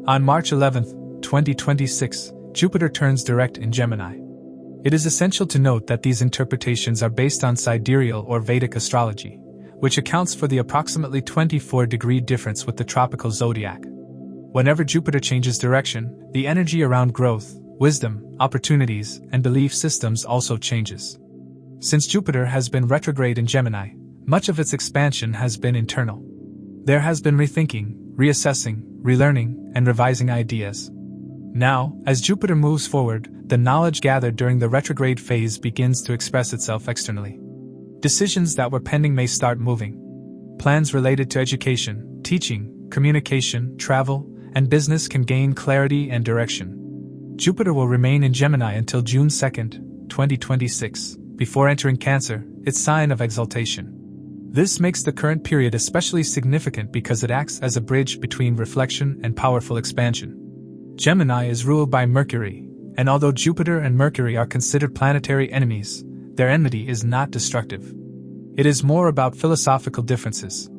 On March 11, 2026, Jupiter turns direct in Gemini. It is essential to note that these interpretations are based on Sidereal or Vedic Astrology, which accounts for the approximately 24-degree difference with the tropical zodiac. Whenever Jupiter changes direction, the energy around growth, wisdom, opportunities, and belief systems also changes. Since Jupiter has been retrograde in Gemini, much of its expansion has been internal. There has been rethinking, reassessing, relearning, and revising ideas. Now, as Jupiter moves forward, the knowledge gathered during the retrograde phase begins to express itself externally. Decisions that were pending may start moving. Plans related to education, teaching, communication, travel, and business can gain clarity and direction. Jupiter will remain in Gemini until June 2, 2026, before entering Cancer, its sign of exaltation. This makes the current period especially significant because it acts as a bridge between reflection and powerful expansion. Gemini is ruled by Mercury, and although Jupiter and Mercury are considered planetary enemies, their enmity is not destructive. It is more about philosophical differences.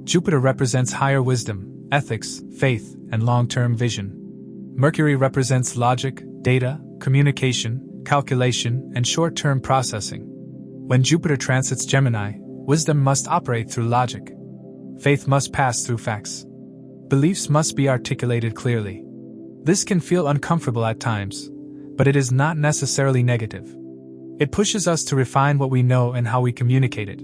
Jupiter represents higher wisdom, ethics, faith, and long-term vision. Mercury represents logic, data, communication, calculation, and short-term processing. When Jupiter transits Gemini, wisdom must operate through logic. Faith must pass through facts. Beliefs must be articulated clearly. This can feel uncomfortable at times, but it is not necessarily negative. It pushes us to refine what we know and how we communicate it.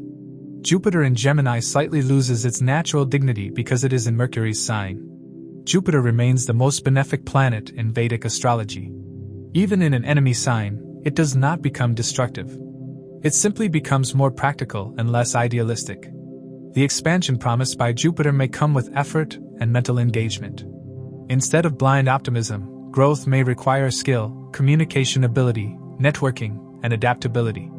Jupiter in Gemini slightly loses its natural dignity because it is in Mercury's sign. Jupiter remains the most benefic planet in Vedic astrology. Even in an enemy sign, it does not become destructive. It simply becomes more practical and less idealistic. The expansion promised by Jupiter may come with effort and mental engagement. Instead of blind optimism, growth may require skill, communication ability, networking, and adaptability.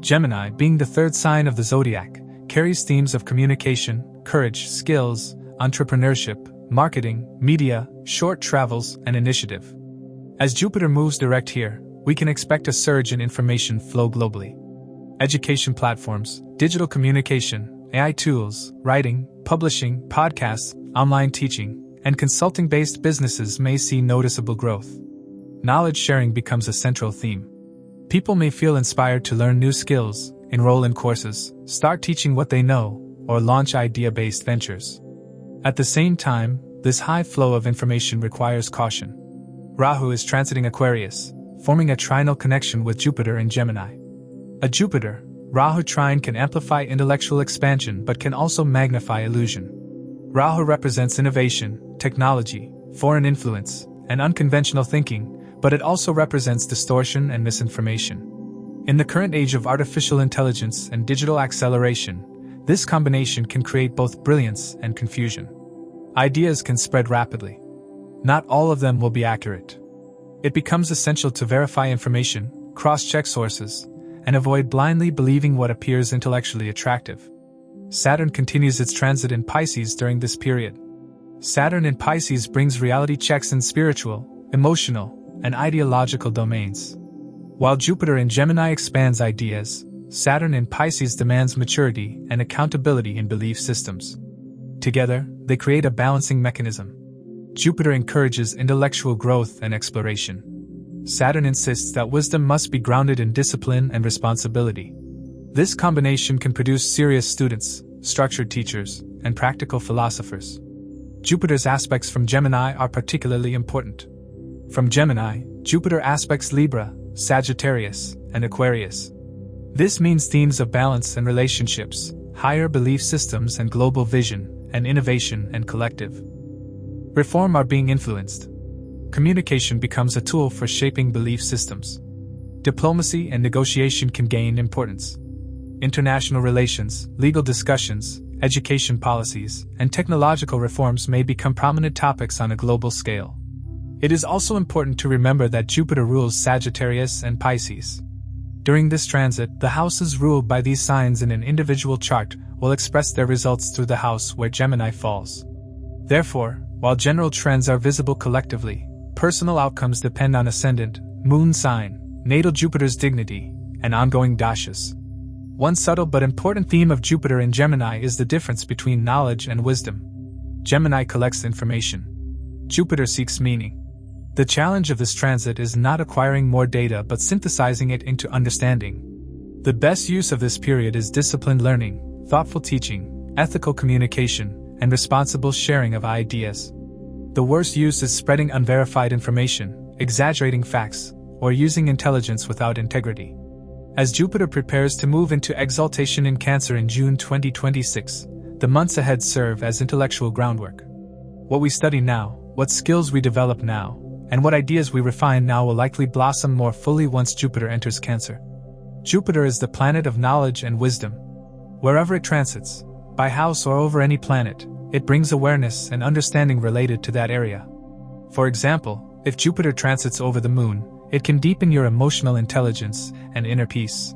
Gemini, being the third sign of the zodiac, carries themes of communication, courage, skills, entrepreneurship, marketing, media, short travels, and initiative. As Jupiter moves direct here, we can expect a surge in information flow globally. Education platforms, digital communication, AI tools, writing, publishing, podcasts, online teaching, and consulting-based businesses may see noticeable growth. Knowledge sharing becomes a central theme. People may feel inspired to learn new skills, enroll in courses, start teaching what they know, or launch idea-based ventures. At the same time, this high flow of information requires caution. Rahu is transiting Aquarius, forming a trinal connection with Jupiter in Gemini. A Jupiter-Rahu trine can amplify intellectual expansion but can also magnify illusion. Rahu represents innovation, technology, foreign influence, and unconventional thinking, but it also represents distortion and misinformation. In the current age of artificial intelligence and digital acceleration, this combination can create both brilliance and confusion. Ideas can spread rapidly. Not all of them will be accurate. It becomes essential to verify information, cross-check sources, and avoid blindly believing what appears intellectually attractive. Saturn continues its transit in Pisces during this period. Saturn in Pisces brings reality checks in spiritual, emotional, and ideological domains. While Jupiter in Gemini expands ideas, Saturn in Pisces demands maturity and accountability in belief systems. Together, they create a balancing mechanism. Jupiter encourages intellectual growth and exploration. Saturn insists that wisdom must be grounded in discipline and responsibility. This combination can produce serious students, structured teachers, and practical philosophers. Jupiter's aspects from Gemini are particularly important. From Gemini, Jupiter aspects Libra, Sagittarius, and Aquarius. This means themes of balance and relationships, higher belief systems and global vision, and innovation and collective reform are being influenced. Communication becomes a tool for shaping belief systems. Diplomacy and negotiation can gain importance. International relations, legal discussions, education policies, and technological reforms may become prominent topics on a global scale. It is also important to remember that Jupiter rules Sagittarius and Pisces. During this transit, the houses ruled by these signs in an individual chart will express their results through the house where Gemini falls. Therefore, while general trends are visible collectively, personal outcomes depend on ascendant, moon sign, natal Jupiter's dignity, and ongoing dashas. One subtle but important theme of Jupiter in Gemini is the difference between knowledge and wisdom. Gemini collects information. Jupiter seeks meaning. The challenge of this transit is not acquiring more data but synthesizing it into understanding. The best use of this period is disciplined learning, thoughtful teaching, ethical communication, and responsible sharing of ideas. The worst use is spreading unverified information, exaggerating facts, or using intelligence without integrity. As Jupiter prepares to move into exaltation in Cancer in June 2026, the months ahead serve as intellectual groundwork. What we study now, what skills we develop now, and what ideas we refine now will likely blossom more fully once Jupiter enters Cancer. Jupiter is the planet of knowledge and wisdom. Wherever it transits, by house or over any planet, it brings awareness and understanding related to that area. For example, if Jupiter transits over the Moon, it can deepen your emotional intelligence and inner peace.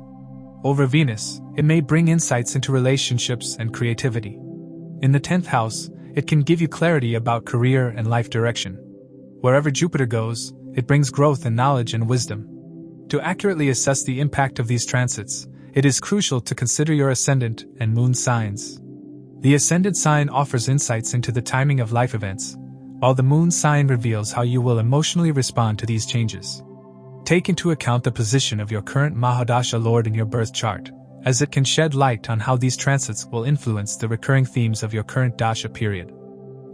Over Venus, it may bring insights into relationships and creativity. In the 10th house, it can give you clarity about career and life direction. Wherever Jupiter goes, it brings growth in knowledge and wisdom. To accurately assess the impact of these transits, it is crucial to consider your ascendant and moon signs. The ascendant sign offers insights into the timing of life events, while the moon sign reveals how you will emotionally respond to these changes. Take into account the position of your current Mahadasha Lord in your birth chart, as it can shed light on how these transits will influence the recurring themes of your current Dasha period.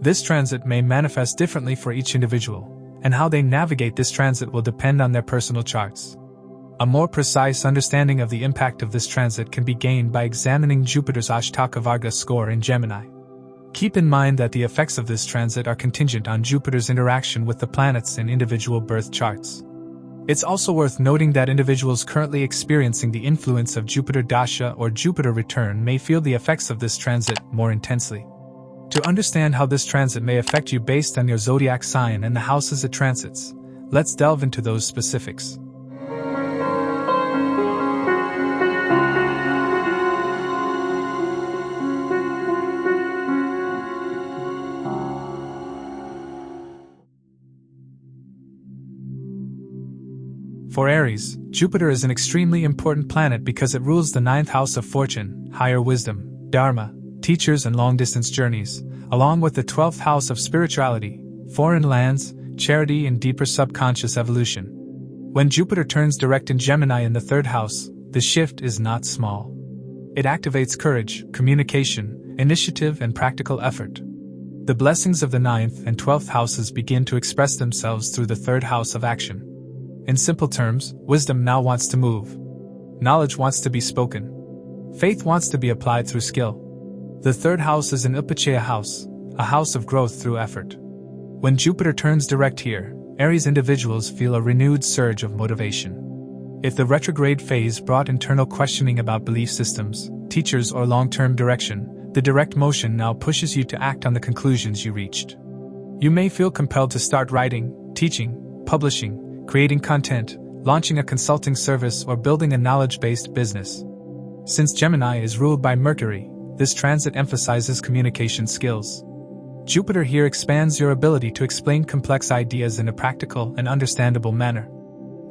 This transit may manifest differently for each individual, and how they navigate this transit will depend on their personal charts. A more precise understanding of the impact of this transit can be gained by examining Jupiter's Ashtaka Varga score in Gemini. Keep in mind that the effects of this transit are contingent on Jupiter's interaction with the planets in individual birth charts. It's also worth noting that individuals currently experiencing the influence of Jupiter Dasha or Jupiter return may feel the effects of this transit more intensely. To understand how this transit may affect you based on your zodiac sign and the houses it transits, let's delve into those specifics. For Aries, Jupiter is an extremely important planet because it rules the 9th house of fortune, higher wisdom, dharma, teachers and long-distance journeys, along with the 12th house of spirituality, foreign lands, charity and deeper subconscious evolution. When Jupiter turns direct in Gemini in the 3rd house, the shift is not small. It activates courage, communication, initiative and practical effort. The blessings of the 9th and 12th houses begin to express themselves through the 3rd house of action. In simple terms, wisdom now wants to move. Knowledge wants to be spoken. Faith wants to be applied through skill. The 3rd house is an Upachaya house, a house of growth through effort. When Jupiter turns direct here, Aries individuals feel a renewed surge of motivation. If the retrograde phase brought internal questioning about belief systems, teachers or long-term direction, the direct motion now pushes you to act on the conclusions you reached. You may feel compelled to start writing, teaching, publishing, creating content, launching a consulting service or building a knowledge-based business. Since Gemini is ruled by Mercury, this transit emphasizes communication skills. Jupiter here expands your ability to explain complex ideas in a practical and understandable manner.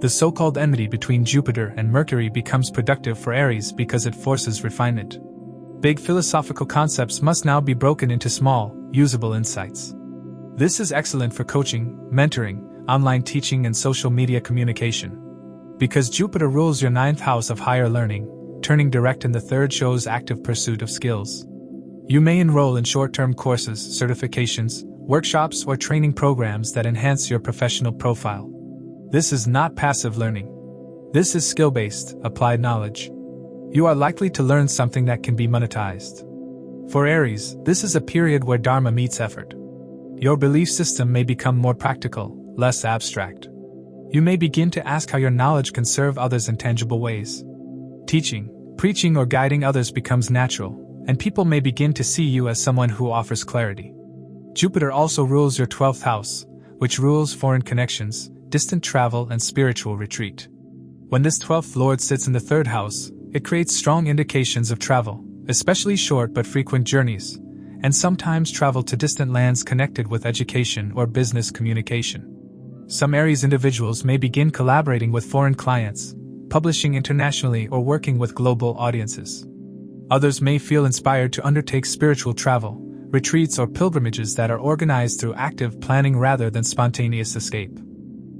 The so-called enmity between Jupiter and Mercury becomes productive for Aries because it forces refinement. Big philosophical concepts must now be broken into small, usable insights. This is excellent for coaching, mentoring, online teaching and social media communication. Because Jupiter rules your 9th house of higher learning, turning direct in the 3rd shows active pursuit of skills. You may enroll in short-term courses, certifications, workshops or training programs that enhance your professional profile. This is not passive learning. This is skill-based, applied knowledge. You are likely to learn something that can be monetized. For Aries, this is a period where Dharma meets effort. Your belief system may become more practical, less abstract. You may begin to ask how your knowledge can serve others in tangible ways. Teaching, preaching or guiding others becomes natural, and people may begin to see you as someone who offers clarity. Jupiter also rules your 12th house, which rules foreign connections, distant travel and spiritual retreat. When this 12th lord sits in the 3rd house, it creates strong indications of travel, especially short but frequent journeys, and sometimes travel to distant lands connected with education or business communication. Some Aries individuals may begin collaborating with foreign clients, publishing internationally or working with global audiences. Others may feel inspired to undertake spiritual travel, retreats, or pilgrimages that are organized through active planning rather than spontaneous escape.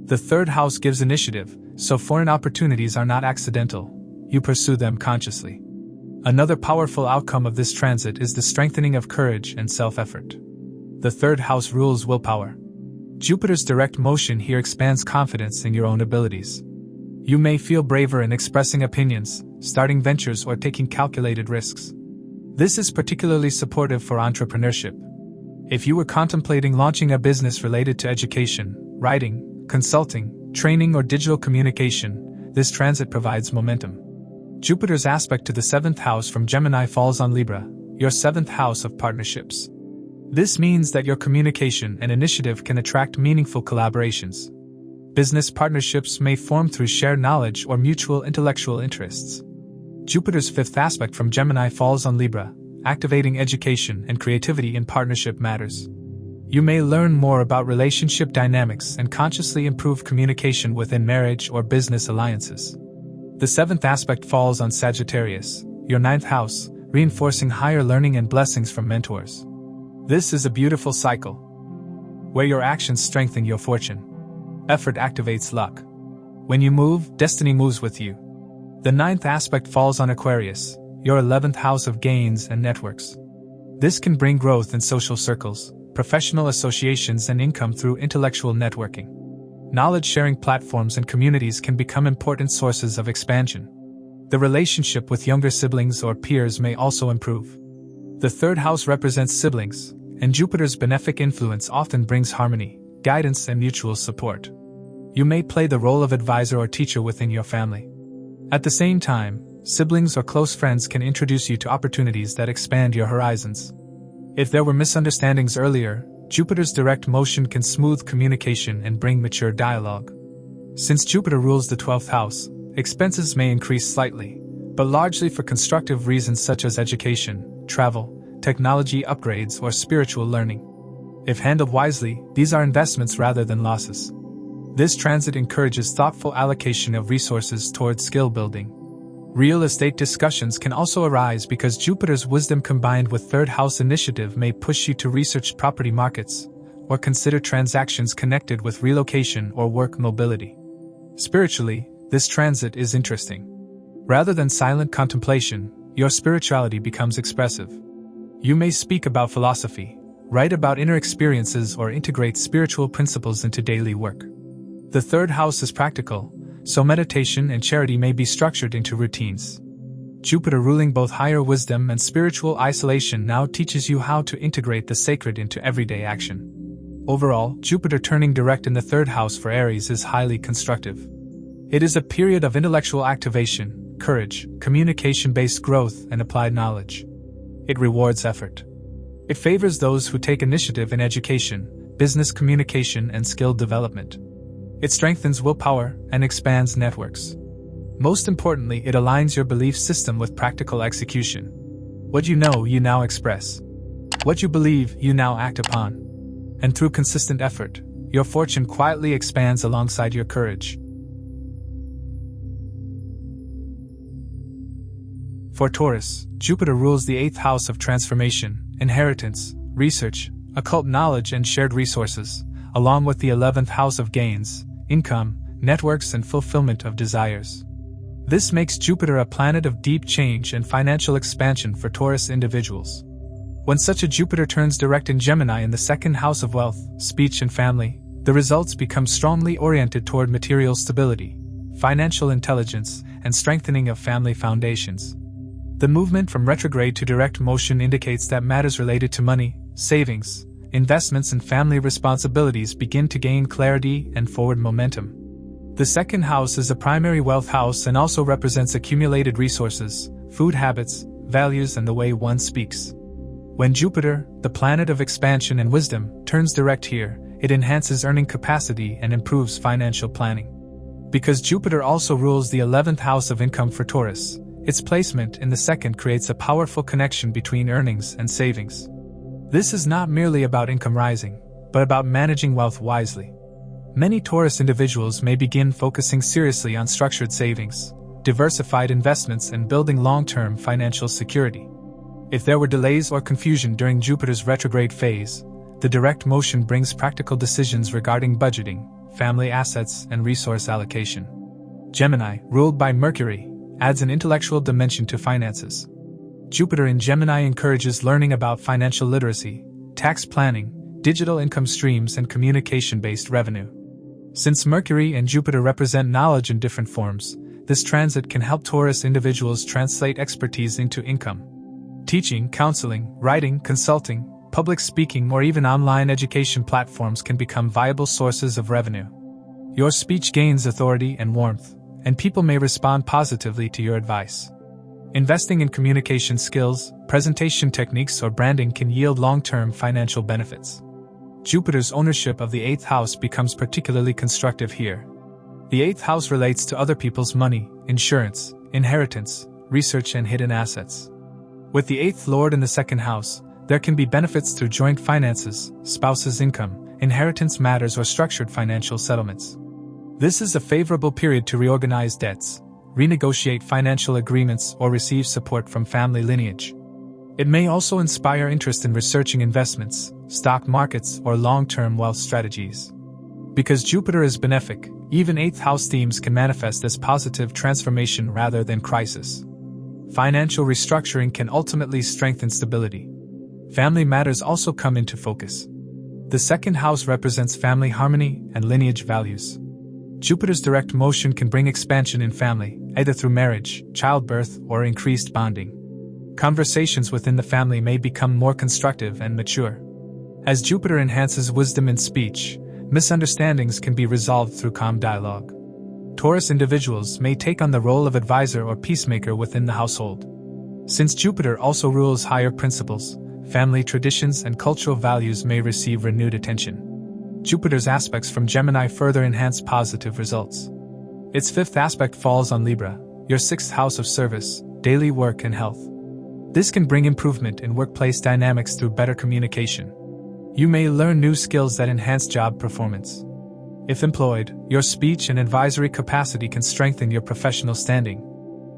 The third house gives initiative, so foreign opportunities are not accidental, you pursue them consciously. Another powerful outcome of this transit is the strengthening of courage and self-effort. The third house rules willpower. Jupiter's direct motion here expands confidence in your own abilities. You may feel braver in expressing opinions, starting ventures, or taking calculated risks. This is particularly supportive for entrepreneurship. If you were contemplating launching a business related to education, writing, consulting, training, or digital communication, this transit provides momentum. Jupiter's aspect to the 7th house from Gemini falls on Libra, your 7th house of partnerships. This means that your communication and initiative can attract meaningful collaborations. Business partnerships may form through shared knowledge or mutual intellectual interests. Jupiter's 5th aspect from Gemini falls on Libra, activating education and creativity in partnership matters. You may learn more about relationship dynamics and consciously improve communication within marriage or business alliances. The 7th aspect falls on Sagittarius, your 9th house, reinforcing higher learning and blessings from mentors. This is a beautiful cycle, where your actions strengthen your fortune. Effort activates luck. When you move, destiny moves with you. The 9th aspect falls on Aquarius, your 11th house of gains and networks. This can bring growth in social circles, professional associations, and income through intellectual networking. Knowledge-sharing platforms and communities can become important sources of expansion. The relationship with younger siblings or peers may also improve. The 3rd house represents siblings, and Jupiter's benefic influence often brings harmony, guidance, and mutual support. You may play the role of advisor or teacher within your family. At the same time, siblings or close friends can introduce you to opportunities that expand your horizons. If there were misunderstandings earlier, Jupiter's direct motion can smooth communication and bring mature dialogue. Since Jupiter rules the 12th house, expenses may increase slightly, but largely for constructive reasons such as education, travel, technology upgrades, or spiritual learning. If handled wisely, these are investments rather than losses. This transit encourages thoughtful allocation of resources towards skill building. Real estate discussions can also arise because Jupiter's wisdom combined with 3rd house initiative may push you to research property markets or consider transactions connected with relocation or work mobility. Spiritually, this transit is interesting. Rather than silent contemplation, your spirituality becomes expressive. You may speak about philosophy, write about inner experiences, or integrate spiritual principles into daily work. The 3rd house is practical, so meditation and charity may be structured into routines. Jupiter ruling both higher wisdom and spiritual isolation now teaches you how to integrate the sacred into everyday action. Overall, Jupiter turning direct in the 3rd house for Aries is highly constructive. It is a period of intellectual activation, courage, communication-based growth, and applied knowledge. It rewards effort. It favors those who take initiative in education, business communication, and skill development. It strengthens willpower and expands networks. Most importantly, it aligns your belief system with practical execution. What you know, you now express. What you believe, you now act upon. And through consistent effort, your fortune quietly expands alongside your courage. For Taurus, Jupiter rules the 8th house of transformation, inheritance, research, occult knowledge, and shared resources, along with the 11th house of gains, income, networks, and fulfillment of desires. This makes Jupiter a planet of deep change and financial expansion for Taurus individuals. When such a Jupiter turns direct in Gemini in the 2nd house of wealth, speech, and family, the results become strongly oriented toward material stability, financial intelligence, and strengthening of family foundations. The movement from retrograde to direct motion indicates that matters related to money, savings, investments, and family responsibilities begin to gain clarity and forward momentum. The 2nd house is a primary wealth house and also represents accumulated resources, food habits, values, and the way one speaks. When Jupiter, the planet of expansion and wisdom, turns direct here, it enhances earning capacity and improves financial planning. Because Jupiter also rules the 11th house of income for Taurus, its placement in the 2nd creates a powerful connection between earnings and savings. This is not merely about income rising, but about managing wealth wisely. Many Taurus individuals may begin focusing seriously on structured savings, diversified investments, and building long-term financial security. If there were delays or confusion during Jupiter's retrograde phase, the direct motion brings practical decisions regarding budgeting, family assets, and resource allocation. Gemini, ruled by Mercury, adds an intellectual dimension to finances. Jupiter in Gemini encourages learning about financial literacy, tax planning, digital income streams, and communication-based revenue. Since Mercury and Jupiter represent knowledge in different forms, this transit can help Taurus individuals translate expertise into income. Teaching, counseling, writing, consulting, public speaking, or even online education platforms can become viable sources of revenue. Your speech gains authority and warmth, and people may respond positively to your advice. Investing in communication skills, presentation techniques, or branding can yield long-term financial benefits. Jupiter's ownership of the 8th house becomes particularly constructive here. The 8th house relates to other people's money, insurance, inheritance, research, and hidden assets. With the 8th lord in the 2nd house, there can be benefits through joint finances, spouse's income, inheritance matters, or structured financial settlements. This is a favorable period to reorganize debts, renegotiate financial agreements, or receive support from family lineage. It may also inspire interest in researching investments, stock markets, or long-term wealth strategies. Because Jupiter is benefic, even 8th house themes can manifest as positive transformation rather than crisis. Financial restructuring can ultimately strengthen stability. Family matters also come into focus. The 2nd house represents family harmony and lineage values. Jupiter's direct motion can bring expansion in family, either through marriage, childbirth, or increased bonding. Conversations within the family may become more constructive and mature. As Jupiter enhances wisdom in speech, misunderstandings can be resolved through calm dialogue. Taurus individuals may take on the role of advisor or peacemaker within the household. Since Jupiter also rules higher principles, family traditions and cultural values may receive renewed attention. Jupiter's aspects from Gemini further enhance positive results. Its 5th aspect falls on Libra, your 6th house of service, daily work, and health. This can bring improvement in workplace dynamics through better communication. You may learn new skills that enhance job performance. If employed, your speech and advisory capacity can strengthen your professional standing.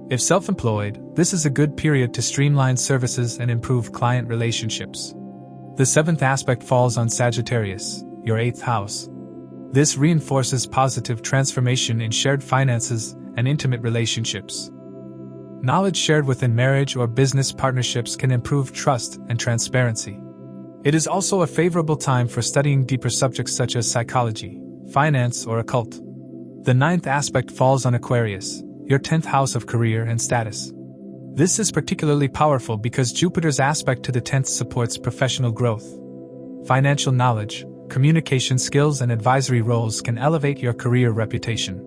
If self-employed, this is a good period to streamline services and improve client relationships. The 7th aspect falls on Sagittarius, your 8th house. This reinforces positive transformation in shared finances and intimate relationships. Knowledge shared within marriage or business partnerships can improve trust and transparency. It is also a favorable time for studying deeper subjects such as psychology, finance, or occult. The 9th aspect falls on Aquarius, your 10th house of career and status. This is particularly powerful because Jupiter's aspect to the 10th supports professional growth. Financial knowledge, communication skills, and advisory roles can elevate your career reputation.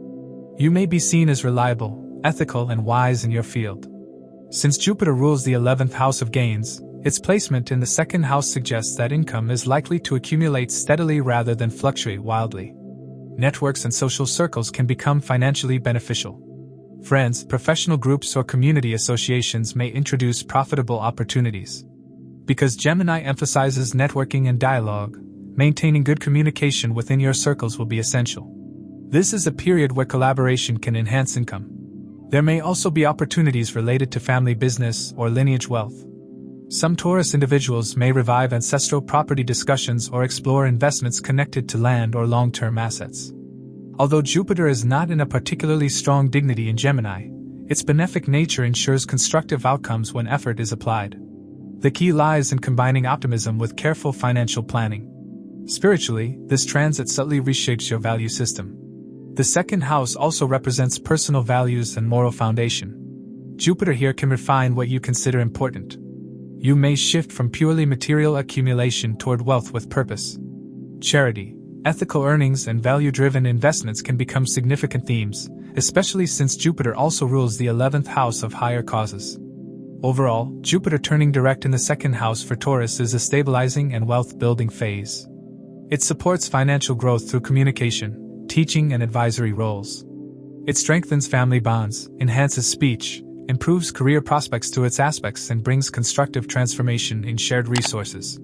You may be seen as reliable, ethical, and wise in your field. Since Jupiter rules the 11th house of gains, its placement in the 2nd house suggests that income is likely to accumulate steadily rather than fluctuate wildly. Networks and social circles can become financially beneficial. Friends, professional groups, or community associations may introduce profitable opportunities. Because Gemini emphasizes networking and dialogue, maintaining good communication within your circles will be essential. This is a period where collaboration can enhance income. There may also be opportunities related to family business or lineage wealth. Some Taurus individuals may revive ancestral property discussions or explore investments connected to land or long-term assets. Although Jupiter is not in a particularly strong dignity in Gemini, its benefic nature ensures constructive outcomes when effort is applied. The key lies in combining optimism with careful financial planning. Spiritually, this transit subtly reshapes your value system. The 2nd house also represents personal values and moral foundation. Jupiter here can refine what you consider important. You may shift from purely material accumulation toward wealth with purpose. Charity, ethical earnings, and value-driven investments can become significant themes, especially since Jupiter also rules the 11th house of higher causes. Overall, Jupiter turning direct in the 2nd house for Taurus is a stabilizing and wealth-building phase. It supports financial growth through communication, teaching, and advisory roles. It strengthens family bonds, enhances speech, improves career prospects through its aspects, and brings constructive transformation in shared resources.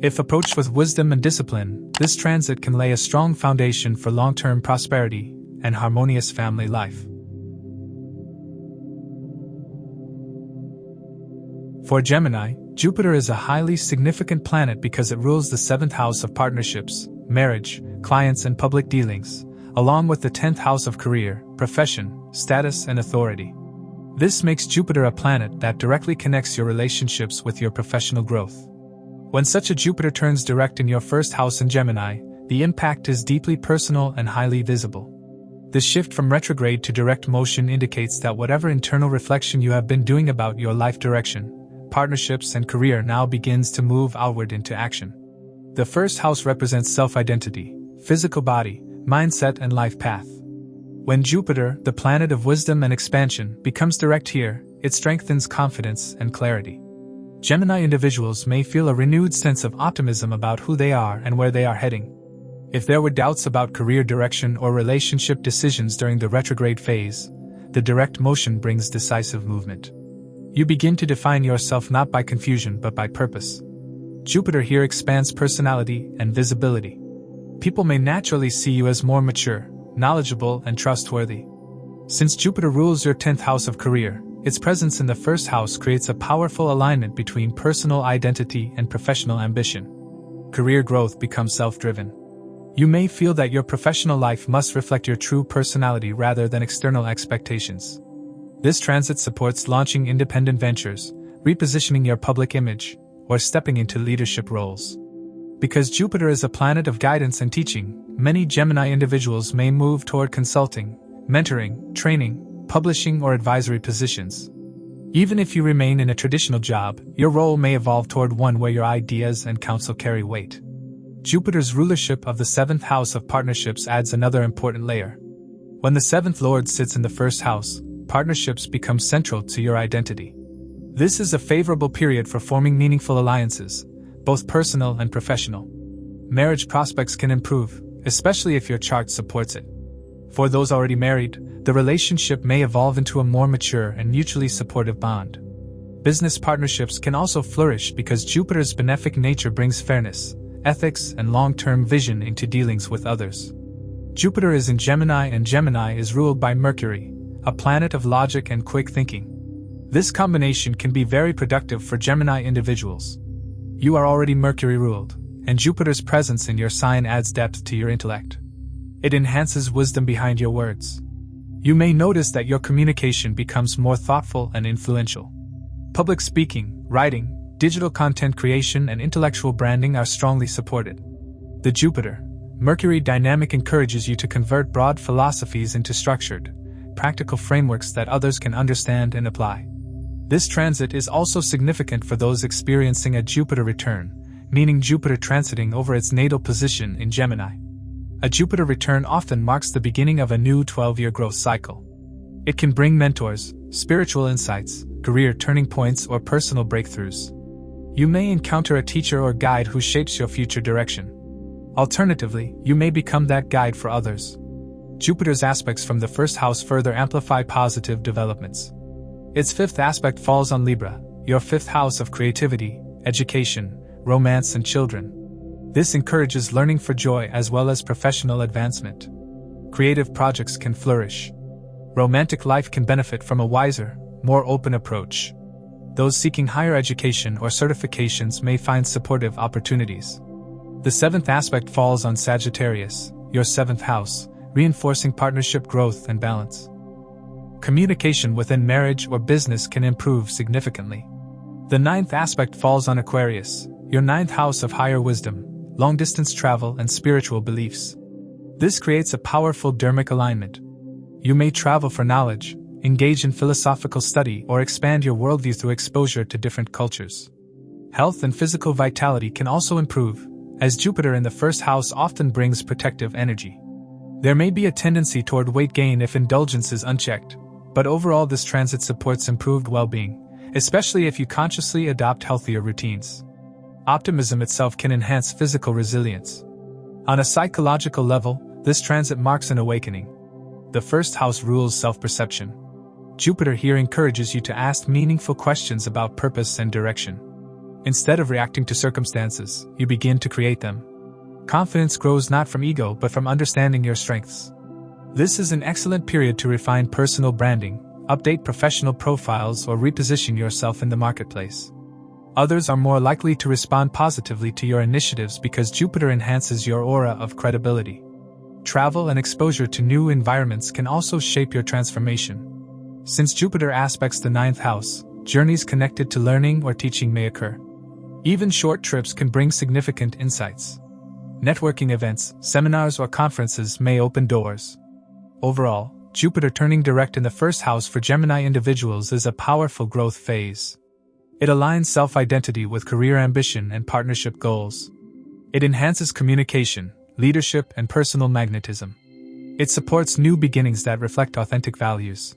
If approached with wisdom and discipline, this transit can lay a strong foundation for long-term prosperity and harmonious family life. For Gemini, Jupiter is a highly significant planet because it rules the 7th house of partnerships, marriage, clients and public dealings, along with the 10th house of career, profession, status and authority. This makes Jupiter a planet that directly connects your relationships with your professional growth. When such a Jupiter turns direct in your first house in Gemini, the impact is deeply personal and highly visible. The shift from retrograde to direct motion indicates that whatever internal reflection you have been doing about your life direction, partnerships and career now begins to move outward into action. The first house represents self-identity, physical body, mindset and life path. When Jupiter, the planet of wisdom and expansion, becomes direct here, it strengthens confidence and clarity. Gemini individuals may feel a renewed sense of optimism about who they are and where they are heading. If there were doubts about career direction or relationship decisions during the retrograde phase, the direct motion brings decisive movement. You begin to define yourself not by confusion but by purpose. Jupiter here expands personality and visibility. People may naturally see you as more mature, knowledgeable, and trustworthy. Since Jupiter rules your 10th house of career, its presence in the first house creates a powerful alignment between personal identity and professional ambition. Career growth becomes self-driven. You may feel that your professional life must reflect your true personality rather than external expectations. This transit supports launching independent ventures, repositioning your public image, or stepping into leadership roles. Because Jupiter is a planet of guidance and teaching, many Gemini individuals may move toward consulting, mentoring, training, publishing, or advisory positions. Even if you remain in a traditional job, your role may evolve toward one where your ideas and counsel carry weight. Jupiter's rulership of the 7th house of partnerships adds another important layer. When the 7th lord sits in the first house, partnerships become central to your identity. This is a favorable period for forming meaningful alliances, both personal and professional. Marriage prospects can improve, especially if your chart supports it. For those already married, the relationship may evolve into a more mature and mutually supportive bond. Business partnerships can also flourish because Jupiter's benefic nature brings fairness, ethics, and long-term vision into dealings with others. Jupiter is in Gemini and Gemini is ruled by Mercury, a planet of logic and quick thinking. This combination can be very productive for Gemini individuals. You are already Mercury-ruled, and Jupiter's presence in your sign adds depth to your intellect. It enhances wisdom behind your words. You may notice that your communication becomes more thoughtful and influential. Public speaking, writing, digital content creation, and intellectual branding are strongly supported. The Jupiter-Mercury dynamic encourages you to convert broad philosophies into structured, practical frameworks that others can understand and apply. This transit is also significant for those experiencing a Jupiter return, meaning Jupiter transiting over its natal position in Gemini. A Jupiter return often marks the beginning of a new 12-year growth cycle. It can bring mentors, spiritual insights, career turning points, or personal breakthroughs. You may encounter a teacher or guide who shapes your future direction. Alternatively, you may become that guide for others. Jupiter's aspects from the first house further amplify positive developments. Its 5th aspect falls on Libra, your 5th house of creativity, education, romance, and children. This encourages learning for joy as well as professional advancement. Creative projects can flourish. Romantic life can benefit from a wiser, more open approach. Those seeking higher education or certifications may find supportive opportunities. The 7th aspect falls on Sagittarius, your 7th house, reinforcing partnership growth and balance. Communication within marriage or business can improve significantly. The 9th aspect falls on Aquarius, your 9th house of higher wisdom, long-distance travel, and spiritual beliefs. This creates a powerful dharmic alignment. You may travel for knowledge, engage in philosophical study, or expand your worldview through exposure to different cultures. Health and physical vitality can also improve, as Jupiter in the first house often brings protective energy. There may be a tendency toward weight gain if indulgence is unchecked, but overall this transit supports improved well-being, especially if you consciously adopt healthier routines. Optimism itself can enhance physical resilience. On a psychological level, this transit marks an awakening. The first house rules self-perception. Jupiter here encourages you to ask meaningful questions about purpose and direction. Instead of reacting to circumstances, you begin to create them. Confidence grows not from ego but from understanding your strengths. This is an excellent period to refine personal branding, update professional profiles, or reposition yourself in the marketplace. Others are more likely to respond positively to your initiatives because Jupiter enhances your aura of credibility. Travel and exposure to new environments can also shape your transformation. Since Jupiter aspects the 9th house, journeys connected to learning or teaching may occur. Even short trips can bring significant insights. Networking events, seminars, or conferences may open doors. Overall, Jupiter turning direct in the 1st house for Gemini individuals is a powerful growth phase. It aligns self-identity with career ambition and partnership goals. It enhances communication, leadership, and personal magnetism. It supports new beginnings that reflect authentic values.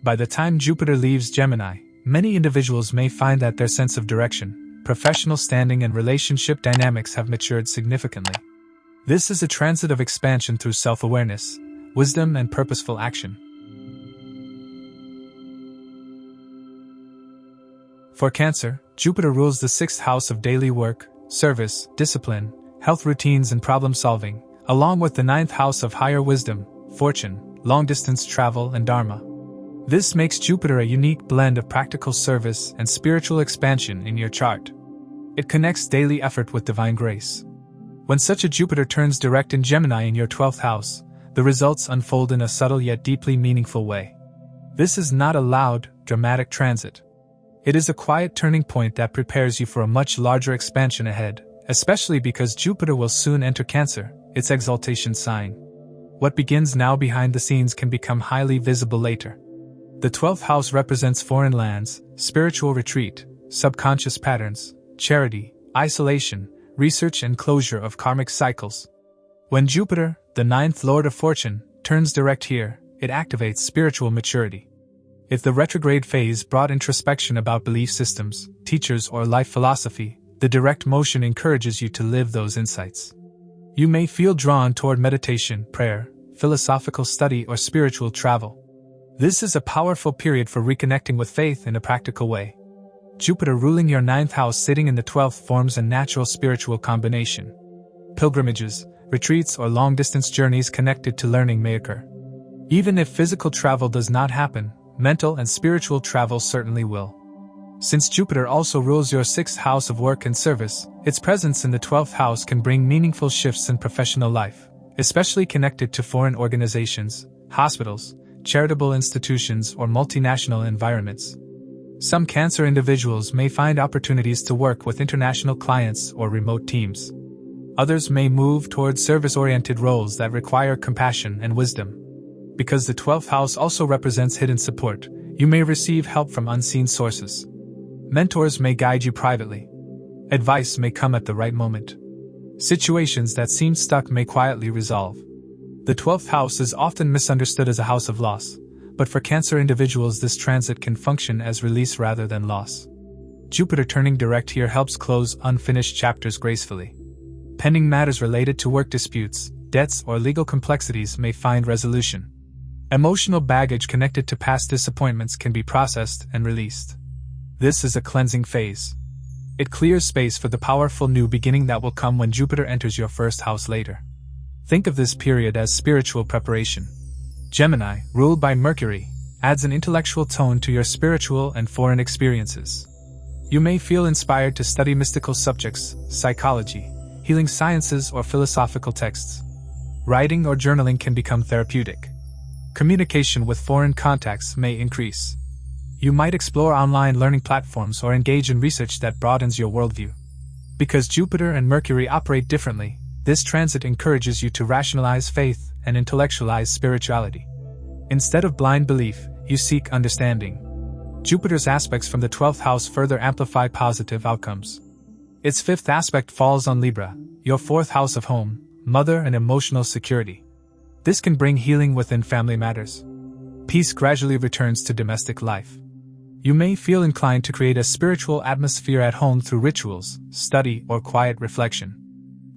By the time Jupiter leaves Gemini, many individuals may find that their sense of direction, professional standing, and relationship dynamics have matured significantly. This is a transit of expansion through self-awareness, wisdom, and purposeful action. For Cancer, Jupiter rules the 6th house of daily work, service, discipline, health routines, and problem-solving, along with the 9th house of higher wisdom, fortune, long-distance travel, and dharma. This makes Jupiter a unique blend of practical service and spiritual expansion in your chart. It connects daily effort with divine grace. When such a Jupiter turns direct in Gemini in your 12th house, the results unfold in a subtle yet deeply meaningful way. This is not a loud, dramatic transit. It is a quiet turning point that prepares you for a much larger expansion ahead, especially because Jupiter will soon enter Cancer, its exaltation sign. What begins now behind the scenes can become highly visible later. The 12th house represents foreign lands, spiritual retreat, subconscious patterns, charity, isolation, research, and closure of karmic cycles. When Jupiter, the 9th Lord of Fortune, turns direct here, it activates spiritual maturity. If the retrograde phase brought introspection about belief systems, teachers, or life philosophy, the direct motion encourages you to live those insights. You may feel drawn toward meditation, prayer, philosophical study, or spiritual travel. This is a powerful period for reconnecting with faith in a practical way. Jupiter ruling your 9th house sitting in the 12th forms a natural spiritual combination. Pilgrimages, retreats, or long-distance journeys connected to learning may occur. Even if physical travel does not happen, mental and spiritual travel certainly will. Since Jupiter also rules your 6th house of work and service, its presence in the 12th house can bring meaningful shifts in professional life, especially connected to foreign organizations, hospitals, charitable institutions, or multinational environments. Some Cancer individuals may find opportunities to work with international clients or remote teams. Others may move toward service-oriented roles that require compassion and wisdom. Because the 12th house also represents hidden support, you may receive help from unseen sources. Mentors may guide you privately. Advice may come at the right moment. Situations that seem stuck may quietly resolve. The 12th house is often misunderstood as a house of loss, but for Cancer individuals this transit can function as release rather than loss. Jupiter turning direct here helps close unfinished chapters gracefully. Pending matters related to work disputes, debts, or legal complexities may find resolution. Emotional baggage connected to past disappointments can be processed and released. This is a cleansing phase. It clears space for the powerful new beginning that will come when Jupiter enters your 1st house later. Think of this period as spiritual preparation. Gemini, ruled by Mercury, adds an intellectual tone to your spiritual and foreign experiences. You may feel inspired to study mystical subjects, psychology, healing sciences, or philosophical texts. Writing or journaling can become therapeutic. Communication with foreign contacts may increase. You might explore online learning platforms or engage in research that broadens your worldview. Because Jupiter and Mercury operate differently, this transit encourages you to rationalize faith and intellectualize spirituality. Instead of blind belief, you seek understanding. Jupiter's aspects from the 12th house further amplify positive outcomes. Its 5th aspect falls on Libra, your 4th house of home, mother, and emotional security. This can bring healing within family matters. Peace gradually returns to domestic life. You may feel inclined to create a spiritual atmosphere at home through rituals, study, or quiet reflection.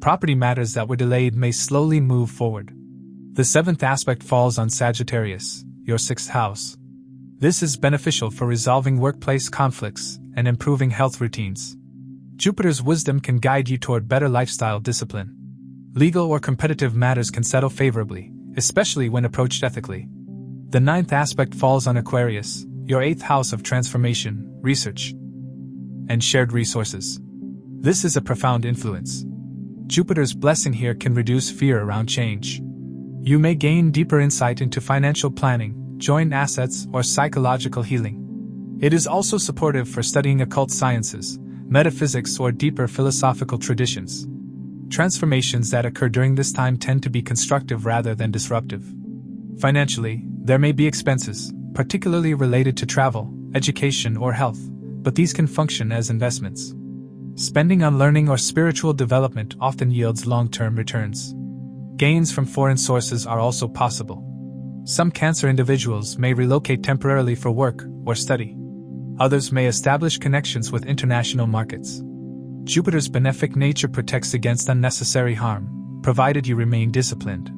Property matters that were delayed may slowly move forward. The 7th aspect falls on Sagittarius, your 6th house. This is beneficial for resolving workplace conflicts and improving health routines. Jupiter's wisdom can guide you toward better lifestyle discipline. Legal or competitive matters can settle favorably, especially when approached ethically. The 9th aspect falls on Aquarius, your 8th house of transformation, research, and shared resources. This is a profound influence. Jupiter's blessing here can reduce fear around change. You may gain deeper insight into financial planning, joint assets, or psychological healing. It is also supportive for studying occult sciences, metaphysics, or deeper philosophical traditions. Transformations that occur during this time tend to be constructive rather than disruptive. Financially, there may be expenses, particularly related to travel, education, or health, but these can function as investments. Spending on learning or spiritual development often yields long-term returns. Gains from foreign sources are also possible. Some Cancer individuals may relocate temporarily for work or study. Others may establish connections with international markets. Jupiter's benefic nature protects against unnecessary harm, provided you remain disciplined.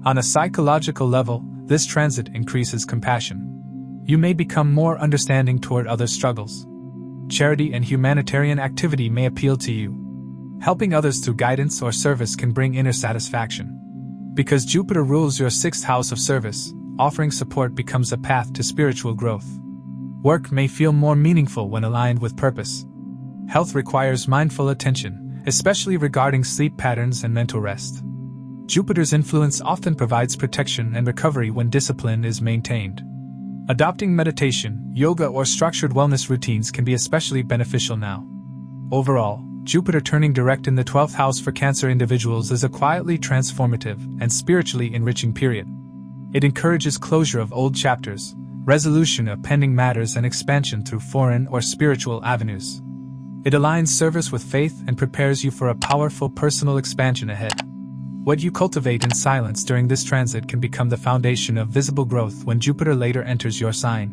On a psychological level, this transit increases compassion. You may become more understanding toward others' struggles. Charity and humanitarian activity may appeal to you. Helping others through guidance or service can bring inner satisfaction. Because Jupiter rules your 6th house of service, offering support becomes a path to spiritual growth. Work may feel more meaningful when aligned with purpose. Health requires mindful attention, especially regarding sleep patterns and mental rest. Jupiter's influence often provides protection and recovery when discipline is maintained. Adopting meditation, yoga, or structured wellness routines can be especially beneficial now. Overall, Jupiter turning direct in the 12th house for Cancer individuals is a quietly transformative and spiritually enriching period. It encourages closure of old chapters, resolution of pending matters, and expansion through foreign or spiritual avenues. It aligns service with faith and prepares you for a powerful personal expansion ahead. What you cultivate in silence during this transit can become the foundation of visible growth when Jupiter later enters your sign.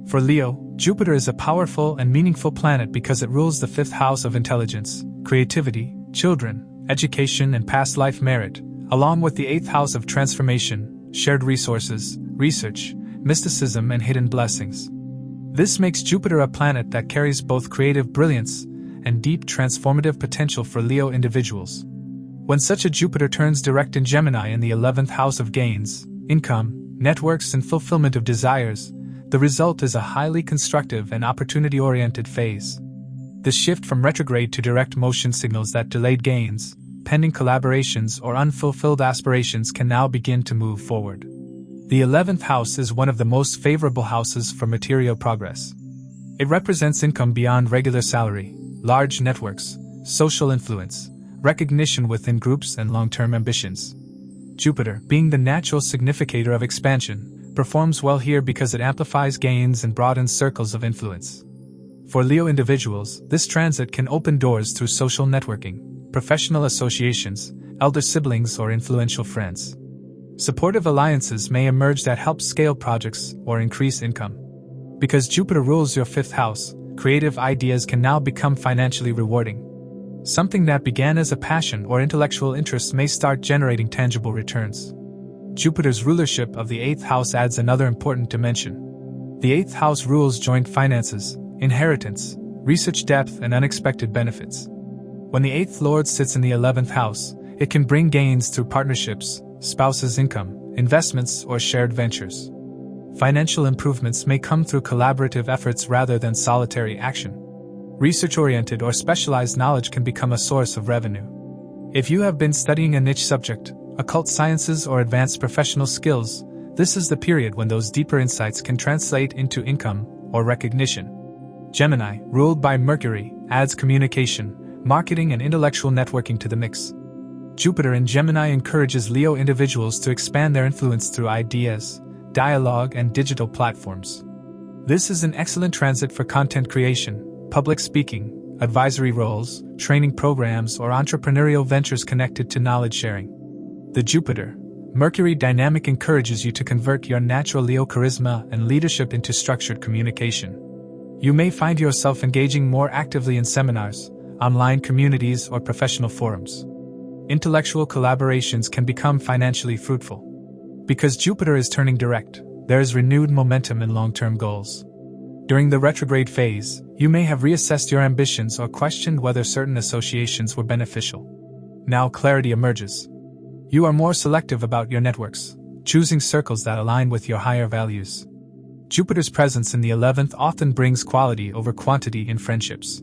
For Leo, Jupiter is a powerful and meaningful planet because it rules the 5th house of intelligence, creativity, children, education, and past life merit, along with the 8th house of transformation, shared resources, research, mysticism, and hidden blessings. This makes Jupiter a planet that carries both creative brilliance and deep transformative potential for Leo individuals. When such a Jupiter turns direct in Gemini in the 11th house of gains, income, networks, and fulfillment of desires, the result is a highly constructive and opportunity-oriented phase. This shift from retrograde to direct motion signals that delayed gains, pending collaborations, or unfulfilled aspirations can now begin to move forward. The 11th house is one of the most favorable houses for material progress. It represents income beyond regular salary, large networks, social influence, recognition within groups, and long-term ambitions. Jupiter, being the natural significator of expansion, performs well here because it amplifies gains and broadens circles of influence. For Leo individuals, this transit can open doors through social networking, professional associations, elder siblings, or influential friends. Supportive alliances may emerge that help scale projects or increase income. Because Jupiter rules your 5th house, creative ideas can now become financially rewarding. Something that began as a passion or intellectual interest may start generating tangible returns. Jupiter's rulership of the 8th house adds another important dimension. The 8th house rules joint finances, inheritance, research depth, and unexpected benefits. When the 8th lord sits in the 11th house, it can bring gains through partnerships, spouses' income, investments, or shared ventures. Financial improvements may come through collaborative efforts rather than solitary action. Research-oriented or specialized knowledge can become a source of revenue. If you have been studying a niche subject, occult sciences, or advanced professional skills, this is the period when those deeper insights can translate into income or recognition. Gemini, ruled by Mercury, adds communication, marketing, and intellectual networking to the mix. Jupiter in Gemini encourages Leo individuals to expand their influence through ideas, dialogue, and digital platforms. This is an excellent transit for content creation, public speaking, advisory roles, training programs, or entrepreneurial ventures connected to knowledge sharing. The Jupiter-Mercury dynamic encourages you to convert your natural Leo charisma and leadership into structured communication. You may find yourself engaging more actively in seminars, online communities, or professional forums. Intellectual collaborations can become financially fruitful. Because Jupiter is turning direct, there is renewed momentum in long-term goals. During the retrograde phase, you may have reassessed your ambitions or questioned whether certain associations were beneficial. Now clarity emerges. You are more selective about your networks, choosing circles that align with your higher values. Jupiter's presence in the 11th often brings quality over quantity in friendships.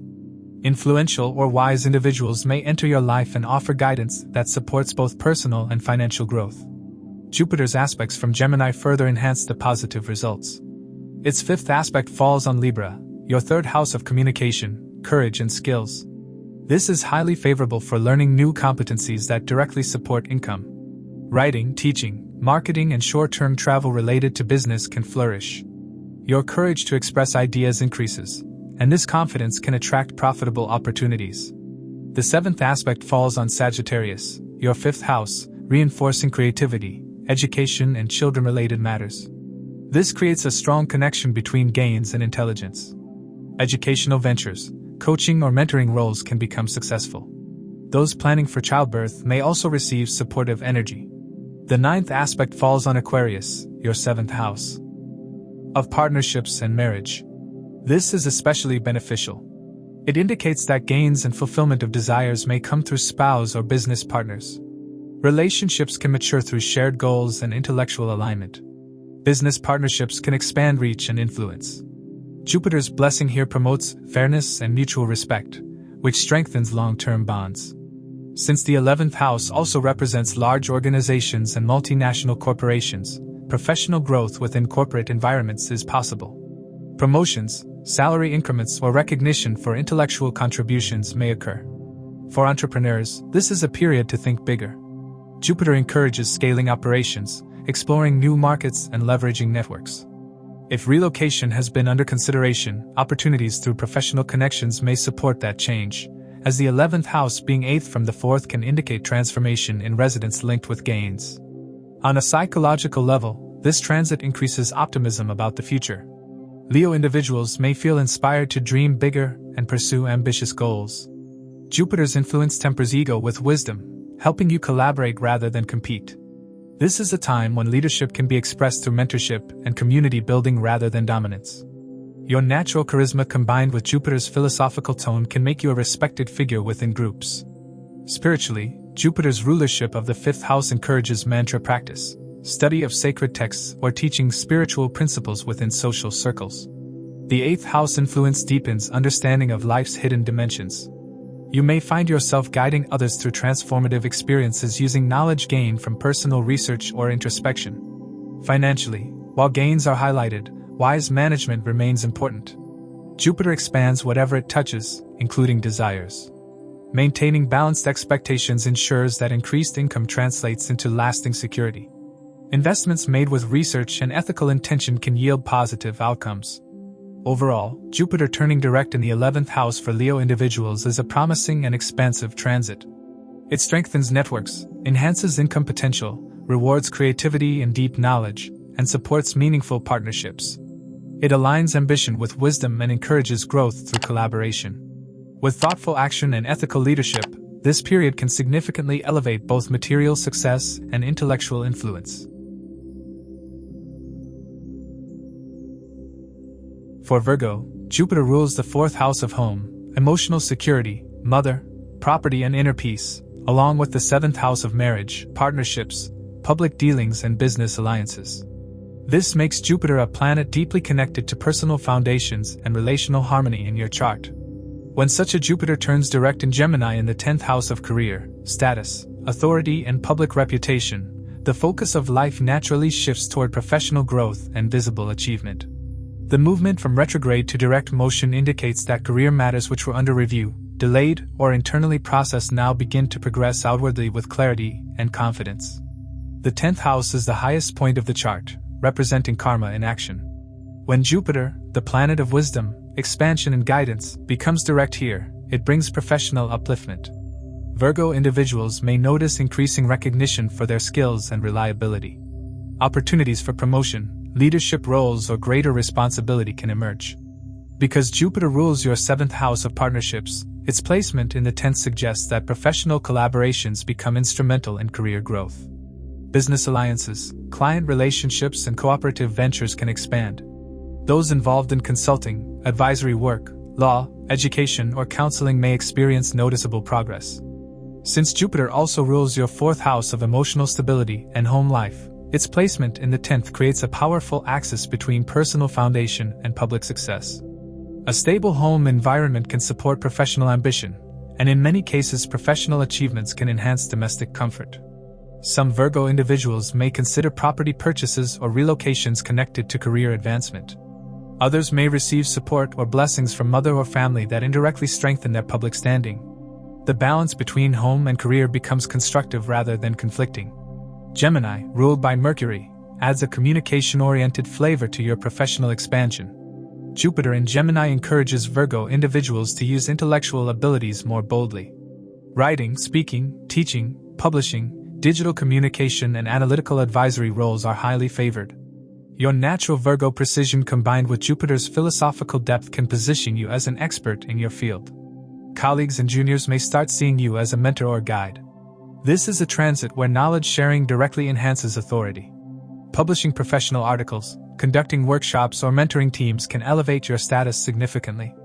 Influential or wise individuals may enter your life and offer guidance that supports both personal and financial growth. Jupiter's aspects from Gemini further enhance the positive results. Its 5th aspect falls on Libra, your 3rd house of communication, courage and skills. This is highly favorable for learning new competencies that directly support income. Writing, teaching, marketing and short-term travel related to business can flourish. Your courage to express ideas increases, and this confidence can attract profitable opportunities. The 7th aspect falls on Sagittarius, your 5th house, reinforcing creativity, education and children-related matters. This creates a strong connection between gains and intelligence. Educational ventures, coaching or mentoring roles can become successful. Those planning for childbirth may also receive supportive energy. The 9th aspect falls on Aquarius, your 7th house of partnerships and marriage. This is especially beneficial. It indicates that gains and fulfillment of desires may come through spouse or business partners. Relationships can mature through shared goals and intellectual alignment. Business partnerships can expand reach and influence. Jupiter's blessing here promotes fairness and mutual respect, which strengthens long-term bonds. Since the 11th house also represents large organizations and multinational corporations, professional growth within corporate environments is possible. Promotions, salary increments, or recognition for intellectual contributions may occur. For entrepreneurs, this is a period to think bigger. Jupiter encourages scaling operations, exploring new markets, and leveraging networks. If relocation has been under consideration, opportunities through professional connections may support that change, as the 11th house being 8th from the 4th can indicate transformation in residence linked with gains. On a psychological level, this transit increases optimism about the future. Leo individuals may feel inspired to dream bigger and pursue ambitious goals. Jupiter's influence tempers ego with wisdom, helping you collaborate rather than compete. This is a time when leadership can be expressed through mentorship and community building rather than dominance. Your natural charisma combined with Jupiter's philosophical tone can make you a respected figure within groups. Spiritually, Jupiter's rulership of the 5th house encourages mantra practice, study of sacred texts, or teaching spiritual principles within social circles. The 8th house influence deepens understanding of life's hidden dimensions. You may find yourself guiding others through transformative experiences using knowledge gained from personal research or introspection. Financially, while gains are highlighted, wise management remains important. Jupiter expands whatever it touches, including desires. Maintaining balanced expectations ensures that increased income translates into lasting security. Investments made with research and ethical intention can yield positive outcomes. Overall, Jupiter turning direct in the 11th house for Leo individuals is a promising and expansive transit. It strengthens networks, enhances income potential, rewards creativity and deep knowledge, and supports meaningful partnerships. It aligns ambition with wisdom and encourages growth through collaboration. With thoughtful action and ethical leadership, this period can significantly elevate both material success and intellectual influence. For Virgo, Jupiter rules the 4th house of home, emotional security, mother, property and inner peace, along with the 7th house of marriage, partnerships, public dealings and business alliances. This makes Jupiter a planet deeply connected to personal foundations and relational harmony in your chart. When such a Jupiter turns direct in Gemini in the 10th house of career, status, authority and public reputation, the focus of life naturally shifts toward professional growth and visible achievement. The movement from retrograde to direct motion indicates that career matters which were under review, delayed, or internally processed now begin to progress outwardly with clarity and confidence. The 10th house is the highest point of the chart, representing karma in action. When Jupiter, the planet of wisdom, expansion and guidance, becomes direct here, it brings professional upliftment. Virgo individuals may notice increasing recognition for their skills and reliability. Opportunities for promotion, leadership roles or greater responsibility can emerge. Because Jupiter rules your 7th house of partnerships, its placement in the 10th suggests that professional collaborations become instrumental in career growth. Business alliances, client relationships and cooperative ventures can expand. Those involved in consulting, advisory work, law, education or counseling may experience noticeable progress. Since Jupiter also rules your 4th house of emotional stability and home life, Its placement in the 10th creates a powerful axis between personal foundation and public success. A stable home environment can support professional ambition, and in many cases professional achievements can enhance domestic comfort. Some Virgo individuals may consider property purchases or relocations connected to career advancement. Others may receive support or blessings from mother or family that indirectly strengthen their public standing. The balance between home and career becomes constructive rather than conflicting. Gemini, ruled by Mercury, adds a communication-oriented flavor to your professional expansion. Jupiter in Gemini encourages Virgo individuals to use intellectual abilities more boldly. Writing, speaking, teaching, publishing, digital communication, and analytical advisory roles are highly favored. Your natural Virgo precision combined with Jupiter's philosophical depth can position you as an expert in your field. Colleagues and juniors may start seeing you as a mentor or guide. This is a transit where knowledge sharing directly enhances authority. Publishing professional articles, conducting workshops, or mentoring teams can elevate your status significantly.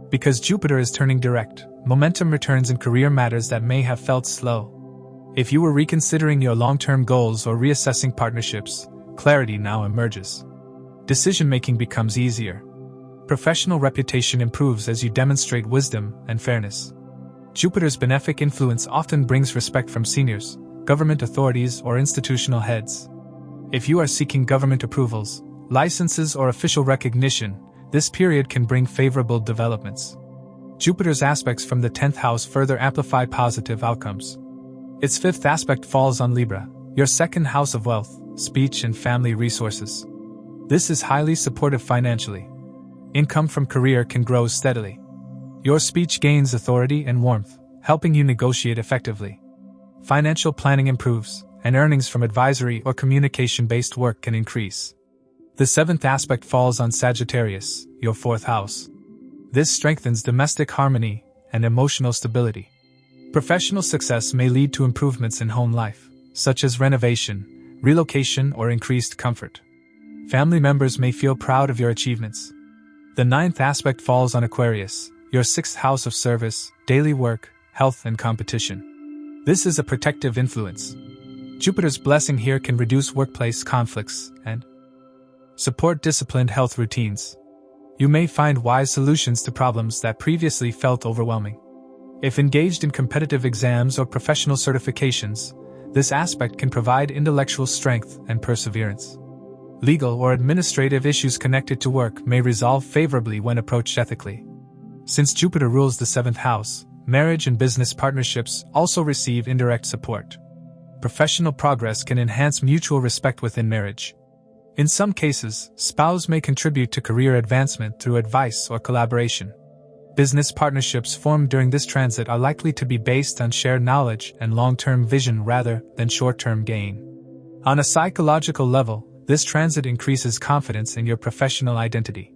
Because Jupiter is turning direct, momentum returns in career matters that may have felt slow. If you were reconsidering your long-term goals or reassessing partnerships, clarity now emerges. Decision-making becomes easier. Professional reputation improves as you demonstrate wisdom and fairness. Jupiter's benefic influence often brings respect from seniors, government authorities, or institutional heads. If you are seeking government approvals, licenses, or official recognition, this period can bring favorable developments. Jupiter's aspects from the 10th house further amplify positive outcomes. Its 5th aspect falls on Libra, your 2nd house of wealth, speech, and family resources. This is highly supportive financially. Income from career can grow steadily. Your speech gains authority and warmth, helping you negotiate effectively. Financial planning improves, and earnings from advisory or communication-based work can increase. The 7th aspect falls on Sagittarius, your 4th house. This strengthens domestic harmony and emotional stability. Professional success may lead to improvements in home life, such as renovation, relocation, or increased comfort. Family members may feel proud of your achievements. The 9th aspect falls on Aquarius, your 6th house of service, daily work, health, and competition. This is a protective influence. Jupiter's blessing here can reduce workplace conflicts and support disciplined health routines. You may find wise solutions to problems that previously felt overwhelming. If engaged in competitive exams or professional certifications, this aspect can provide intellectual strength and perseverance. Legal or administrative issues connected to work may resolve favorably when approached ethically. Since Jupiter rules the 7th house, marriage and business partnerships also receive indirect support. Professional progress can enhance mutual respect within marriage. In some cases, spouse may contribute to career advancement through advice or collaboration. Business partnerships formed during this transit are likely to be based on shared knowledge and long-term vision rather than short-term gain. On a psychological level, this transit increases confidence in your professional identity.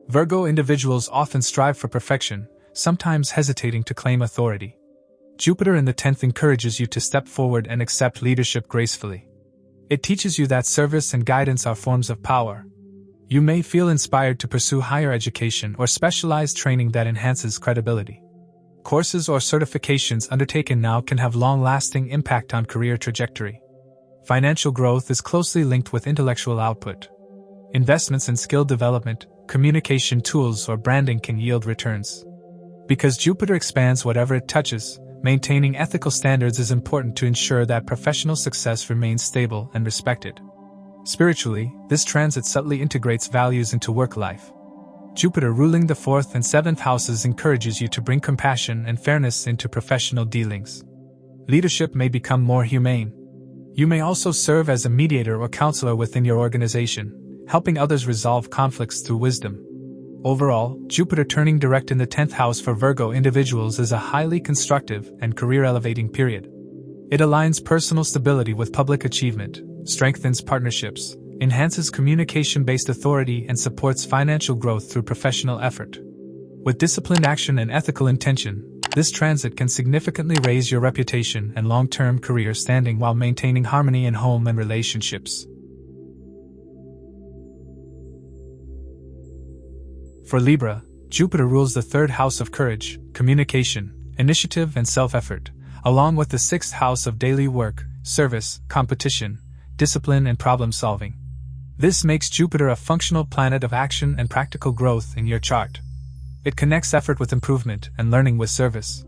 Virgo individuals often strive for perfection, sometimes hesitating to claim authority. Jupiter in the 10th encourages you to step forward and accept leadership gracefully. It teaches you that service and guidance are forms of power. You may feel inspired to pursue higher education or specialized training that enhances credibility. Courses or certifications undertaken now can have long-lasting impact on career trajectory. Financial growth is closely linked with intellectual output. Investments in skill development, communication tools, or branding can yield returns. Because Jupiter expands whatever it touches, maintaining ethical standards is important to ensure that professional success remains stable and respected. Spiritually, this transit subtly integrates values into work life. Jupiter ruling the 4th and 7th houses encourages you to bring compassion and fairness into professional dealings. Leadership may become more humane. You may also serve as a mediator or counselor within your organization, helping others resolve conflicts through wisdom. Overall, Jupiter turning direct in the 10th house for Virgo individuals is a highly constructive and career-elevating period. It aligns personal stability with public achievement, strengthens partnerships, enhances communication-based authority, and supports financial growth through professional effort. With disciplined action and ethical intention, this transit can significantly raise your reputation and long-term career standing while maintaining harmony in home and relationships. For Libra, Jupiter rules the 3rd house of courage, communication, initiative, and self-effort, along with the 6th house of daily work, service, competition, discipline and problem solving. This makes Jupiter a functional planet of action and practical growth in your chart. It connects effort with improvement and learning with service.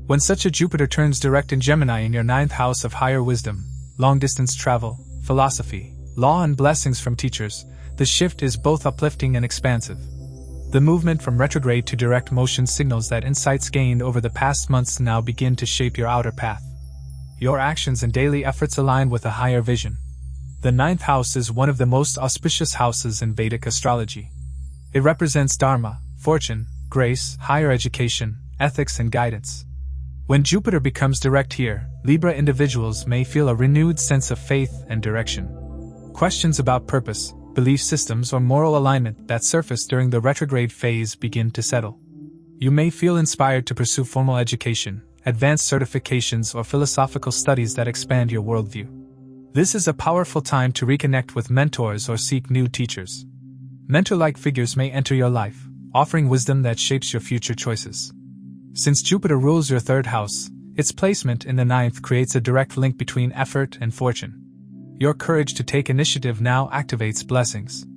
When such a Jupiter turns direct in Gemini in your 9th house of higher wisdom, long-distance travel, philosophy, law and blessings from teachers, the shift is both uplifting and expansive. The movement from retrograde to direct motion signals that insights gained over the past months now begin to shape your outer path. Your actions and daily efforts align with a higher vision. The 9th house is one of the most auspicious houses in Vedic astrology. It represents dharma, fortune, grace, higher education, ethics and guidance. When Jupiter becomes direct here, Libra individuals may feel a renewed sense of faith and direction. Questions about purpose, belief systems or moral alignment that surfaced during the retrograde phase begin to settle. You may feel inspired to pursue formal education, advanced certifications or philosophical studies that expand your worldview. This is a powerful time to reconnect with mentors or seek new teachers. Mentor-like figures may enter your life, offering wisdom that shapes your future choices. Since Jupiter rules your 3rd house, its placement in the 9th creates a direct link between effort and fortune. Your courage to take initiative now activates blessings.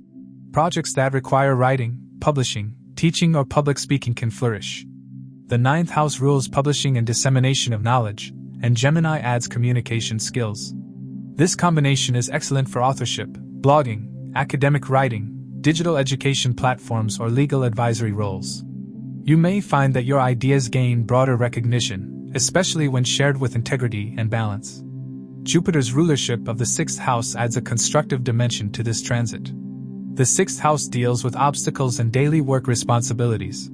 Projects that require writing, publishing, teaching or public speaking can flourish. The 9th house rules publishing and dissemination of knowledge, and Gemini adds communication skills. This combination is excellent for authorship, blogging, academic writing, digital education platforms or legal advisory roles. You may find that your ideas gain broader recognition, especially when shared with integrity and balance. Jupiter's rulership of the 6th house adds a constructive dimension to this transit. The 6th house deals with obstacles and daily work responsibilities.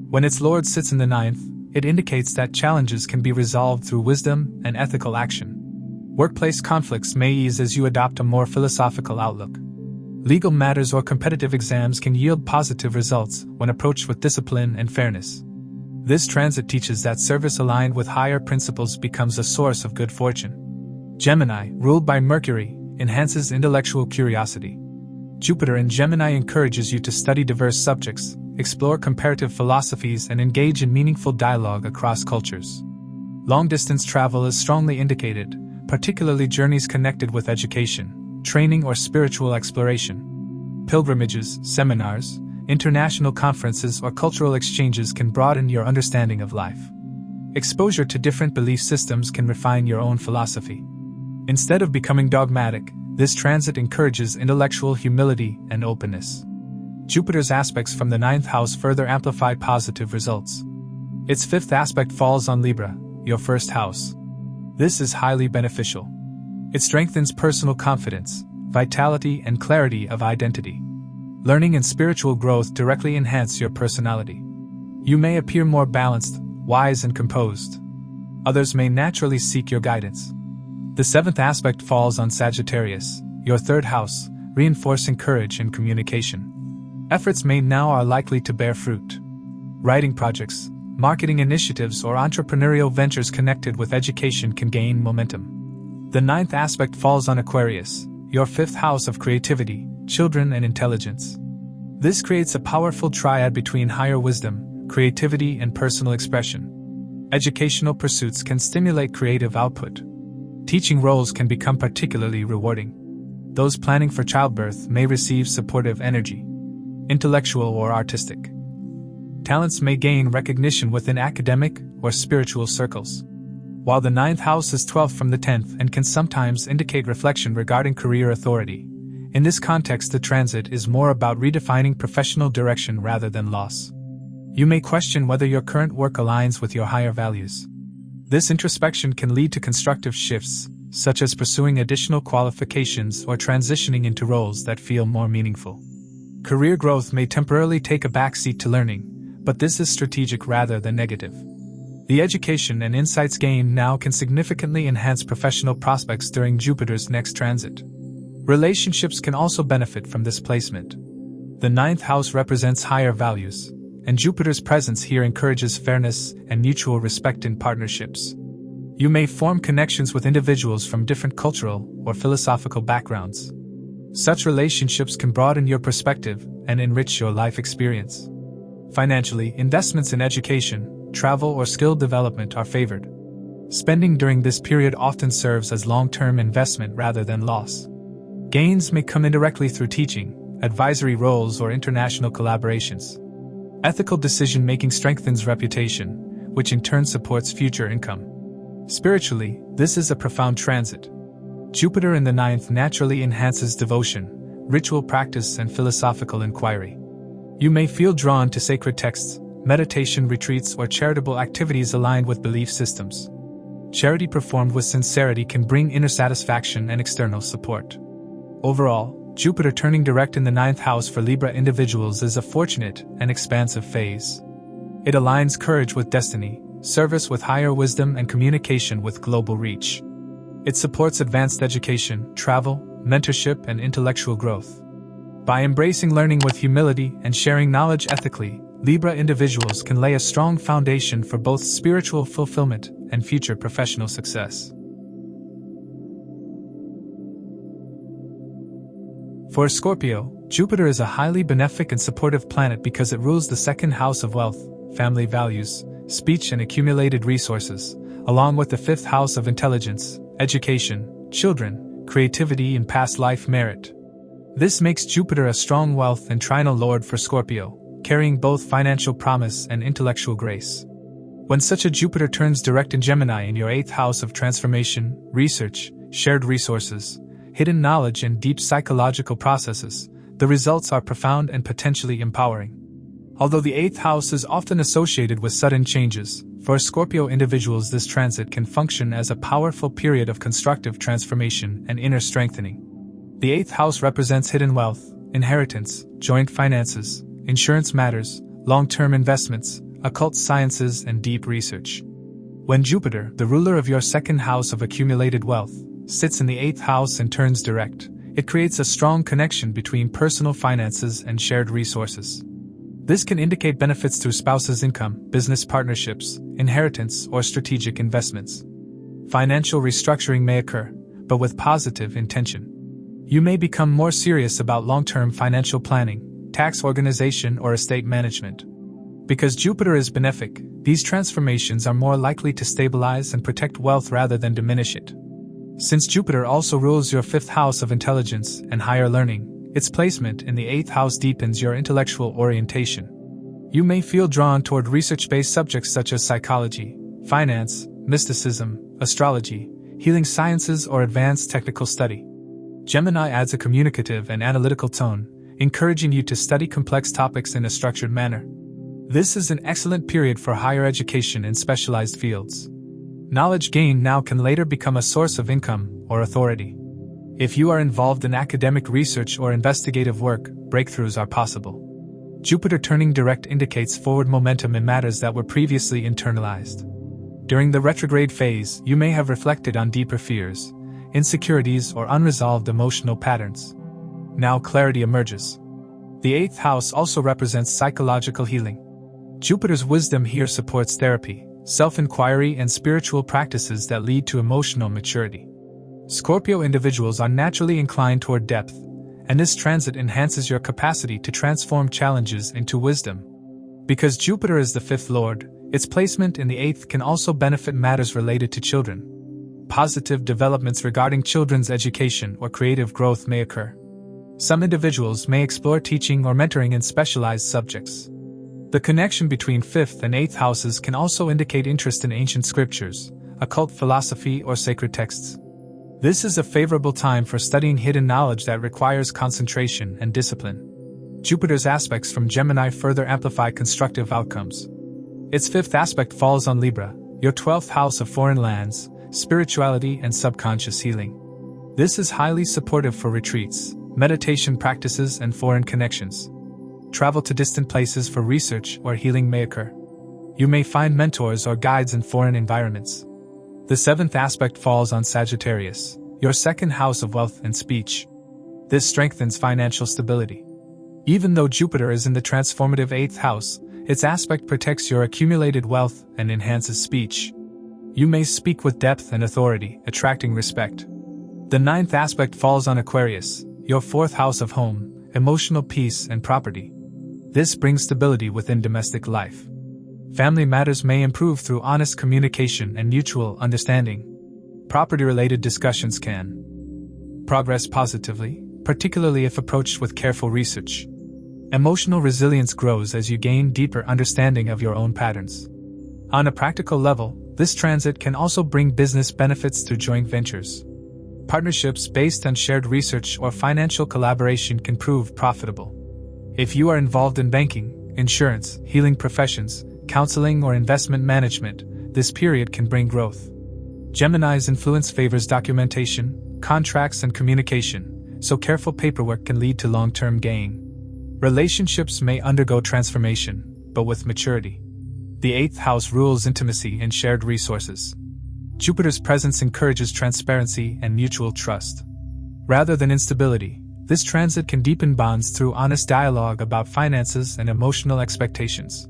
When its lord sits in the 9th, it indicates that challenges can be resolved through wisdom and ethical action. Workplace conflicts may ease as you adopt a more philosophical outlook. Legal matters or competitive exams can yield positive results when approached with discipline and fairness. This transit teaches that service aligned with higher principles becomes a source of good fortune. Gemini, ruled by Mercury, enhances intellectual curiosity. Jupiter in Gemini encourages you to study diverse subjects, explore comparative philosophies and engage in meaningful dialogue across cultures. Long-distance travel is strongly indicated, particularly journeys connected with education, training or spiritual exploration. Pilgrimages, seminars, international conferences or cultural exchanges can broaden your understanding of life. Exposure to different belief systems can refine your own philosophy. Instead of becoming dogmatic, this transit encourages intellectual humility and openness. Jupiter's aspects from the 9th house further amplify positive results. Its 5th aspect falls on Libra, your 1st house. This is highly beneficial. It strengthens personal confidence, vitality and clarity of identity. Learning and spiritual growth directly enhance your personality. You may appear more balanced, wise and composed. Others may naturally seek your guidance. The 7th aspect falls on Sagittarius, your 3rd house, reinforcing courage and communication. Efforts made now are likely to bear fruit. Writing projects, marketing initiatives or entrepreneurial ventures connected with education can gain momentum. The 9th aspect falls on Aquarius, your 5th house of creativity, children and intelligence. This creates a powerful triad between higher wisdom, creativity and personal expression. Educational pursuits can stimulate creative output. Teaching roles can become particularly rewarding. Those planning for childbirth may receive supportive energy. Intellectual or artistic talents may gain recognition within academic or spiritual circles. While the 9th house is 12th from the 10th and can sometimes indicate reflection regarding career authority, in this context the transit is more about redefining professional direction rather than loss. You may question whether your current work aligns with your higher values. This introspection can lead to constructive shifts, such as pursuing additional qualifications or transitioning into roles that feel more meaningful. Career growth may temporarily take a backseat to learning, but this is strategic rather than negative. The education and insights gained now can significantly enhance professional prospects during Jupiter's next transit. Relationships can also benefit from this placement. The 9th house represents higher values, and Jupiter's presence here encourages fairness and mutual respect in partnerships. You may form connections with individuals from different cultural or philosophical backgrounds. Such relationships can broaden your perspective and enrich your life experience. Financially, investments in education, travel or skill development are favored. Spending during this period often serves as long-term investment rather than loss. Gains may come indirectly through teaching, advisory roles, or international collaborations. Ethical decision-making strengthens reputation, which in turn supports future income. Spiritually, this is a profound transit. Jupiter in the 9th naturally enhances devotion, ritual practice, and philosophical inquiry. You may feel drawn to sacred texts, meditation retreats, or charitable activities aligned with belief systems. Charity performed with sincerity can bring inner satisfaction and external support. Overall, Jupiter turning direct in the 9th house for Libra individuals is a fortunate and expansive phase. It aligns courage with destiny, service with higher wisdom, and communication with global reach. It supports advanced education, travel, mentorship, and intellectual growth. By embracing learning with humility and sharing knowledge ethically, Libra individuals can lay a strong foundation for both spiritual fulfillment and future professional success. For Scorpio, Jupiter is a highly benefic and supportive planet because it rules the 2nd house of wealth, family values, speech, and accumulated resources, along with the 5th house of intelligence, education, children, creativity, and past life merit. This makes Jupiter a strong wealth and trinal lord for Scorpio, carrying both financial promise and intellectual grace. When such a Jupiter turns direct in Gemini in your 8th house of transformation, research, shared resources, hidden knowledge, and deep psychological processes, the results are profound and potentially empowering. Although the 8th house is often associated with sudden changes, for Scorpio individuals this transit can function as a powerful period of constructive transformation and inner strengthening. The 8th house represents hidden wealth, inheritance, joint finances, insurance matters, long-term investments, occult sciences, and deep research. When Jupiter, the ruler of your 2nd house of accumulated wealth, sits in the 8th house and turns direct, it creates a strong connection between personal finances and shared resources. This can indicate benefits through spouse's income, business partnerships, inheritance, or strategic investments. Financial restructuring may occur, but with positive intention. You may become more serious about long-term financial planning, tax organization, or estate management. Because Jupiter is benefic, these transformations are more likely to stabilize and protect wealth rather than diminish it. Since Jupiter also rules your 5th house of intelligence and higher learning, its placement in the 8th house deepens your intellectual orientation. You may feel drawn toward research-based subjects such as psychology, finance, mysticism, astrology, healing sciences, or advanced technical study. Gemini adds a communicative and analytical tone, encouraging you to study complex topics in a structured manner. This is an excellent period for higher education in specialized fields. Knowledge gained now can later become a source of income or authority. If you are involved in academic research or investigative work, breakthroughs are possible. Jupiter turning direct indicates forward momentum in matters that were previously internalized. During the retrograde phase, you may have reflected on deeper fears, insecurities, or unresolved emotional patterns. Now clarity emerges. The 8th house also represents psychological healing. Jupiter's wisdom here supports therapy, self-inquiry, and spiritual practices that lead to emotional maturity. Scorpio individuals are naturally inclined toward depth, and this transit enhances your capacity to transform challenges into wisdom. Because Jupiter is the 5th lord, its placement in the 8th can also benefit matters related to children. Positive developments regarding children's education or creative growth may occur. Some individuals may explore teaching or mentoring in specialized subjects. The connection between 5th and 8th houses can also indicate interest in ancient scriptures, occult philosophy, or sacred texts. This is a favorable time for studying hidden knowledge that requires concentration and discipline. Jupiter's aspects from Gemini further amplify constructive outcomes. Its 5th aspect falls on Libra, your 12th house of foreign lands, spirituality, and subconscious healing. This is highly supportive for retreats, meditation practices, and foreign connections. Travel to distant places for research or healing may occur. You may find mentors or guides in foreign environments. The 7th aspect falls on Sagittarius, your 2nd house of wealth and speech. This strengthens financial stability. Even though Jupiter is in the transformative 8th house, its aspect protects your accumulated wealth and enhances speech. You may speak with depth and authority, attracting respect. The 9th aspect falls on Aquarius, your 4th house of home, emotional peace, and property. This brings stability within domestic life. Family matters may improve through honest communication and mutual understanding. Property-related discussions can progress positively, particularly if approached with careful research. Emotional resilience grows as you gain deeper understanding of your own patterns. On a practical level, this transit can also bring business benefits through joint ventures. Partnerships based on shared research or financial collaboration can prove profitable. If you are involved in banking, insurance, healing professions, counseling, or investment management, this period can bring growth. Gemini's influence favors documentation, contracts, and communication, so careful paperwork can lead to long-term gain. Relationships may undergo transformation, but with maturity. The 8th house rules intimacy and shared resources. Jupiter's presence encourages transparency and mutual trust. Rather than instability, this transit can deepen bonds through honest dialogue about finances and emotional expectations.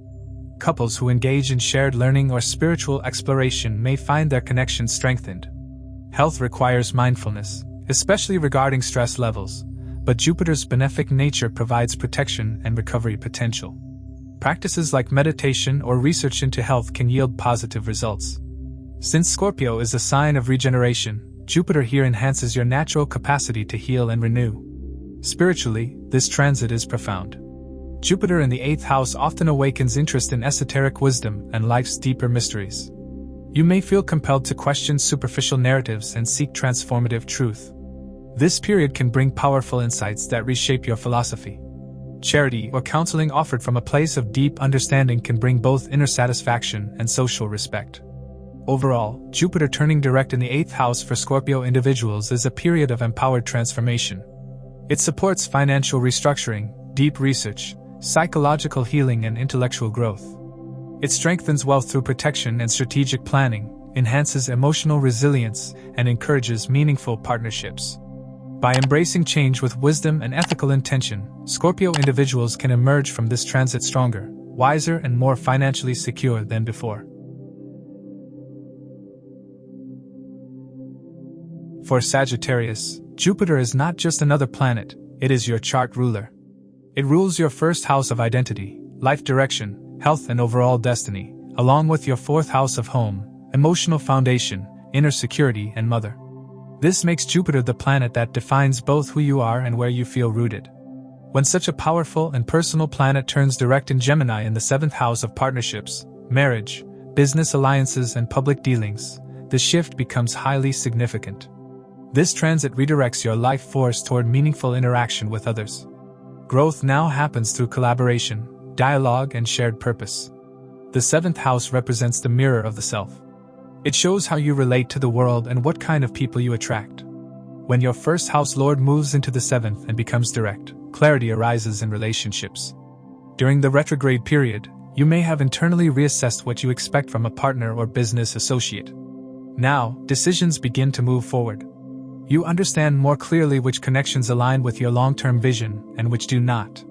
Couples who engage in shared learning or spiritual exploration may find their connection strengthened. Health requires mindfulness, especially regarding stress levels, but Jupiter's benefic nature provides protection and recovery potential. Practices like meditation or research into health can yield positive results. Since Scorpio is a sign of regeneration, Jupiter here enhances your natural capacity to heal and renew. Spiritually, this transit is profound. Jupiter in the 8th house often awakens interest in esoteric wisdom and life's deeper mysteries. You may feel compelled to question superficial narratives and seek transformative truth. This period can bring powerful insights that reshape your philosophy. Charity or counseling offered from a place of deep understanding can bring both inner satisfaction and social respect. Overall, Jupiter turning direct in the 8th house for Scorpio individuals is a period of empowered transformation. It supports financial restructuring, deep research, psychological healing, and intellectual growth. It strengthens wealth through protection and strategic planning, enhances emotional resilience, and encourages meaningful partnerships. By embracing change with wisdom and ethical intention, Scorpio individuals can emerge from this transit stronger, wiser, and more financially secure than before. For Sagittarius, Jupiter is not just another planet, it is your chart ruler. It rules your 1st house of identity, life direction, health, and overall destiny, along with your 4th house of home, emotional foundation, inner security, and mother. This makes Jupiter the planet that defines both who you are and where you feel rooted. When such a powerful and personal planet turns direct in Gemini in the 7th house of partnerships, marriage, business alliances, and public dealings, the shift becomes highly significant. This transit redirects your life force toward meaningful interaction with others. Growth now happens through collaboration, dialogue, and shared purpose. The 7th house represents the mirror of the self. It shows how you relate to the world and what kind of people you attract. When your 1st house lord moves into the 7th and becomes direct, clarity arises in relationships. During the retrograde period, you may have internally reassessed what you expect from a partner or business associate. Now, decisions begin to move forward. You understand more clearly which connections align with your long-term vision and which do not.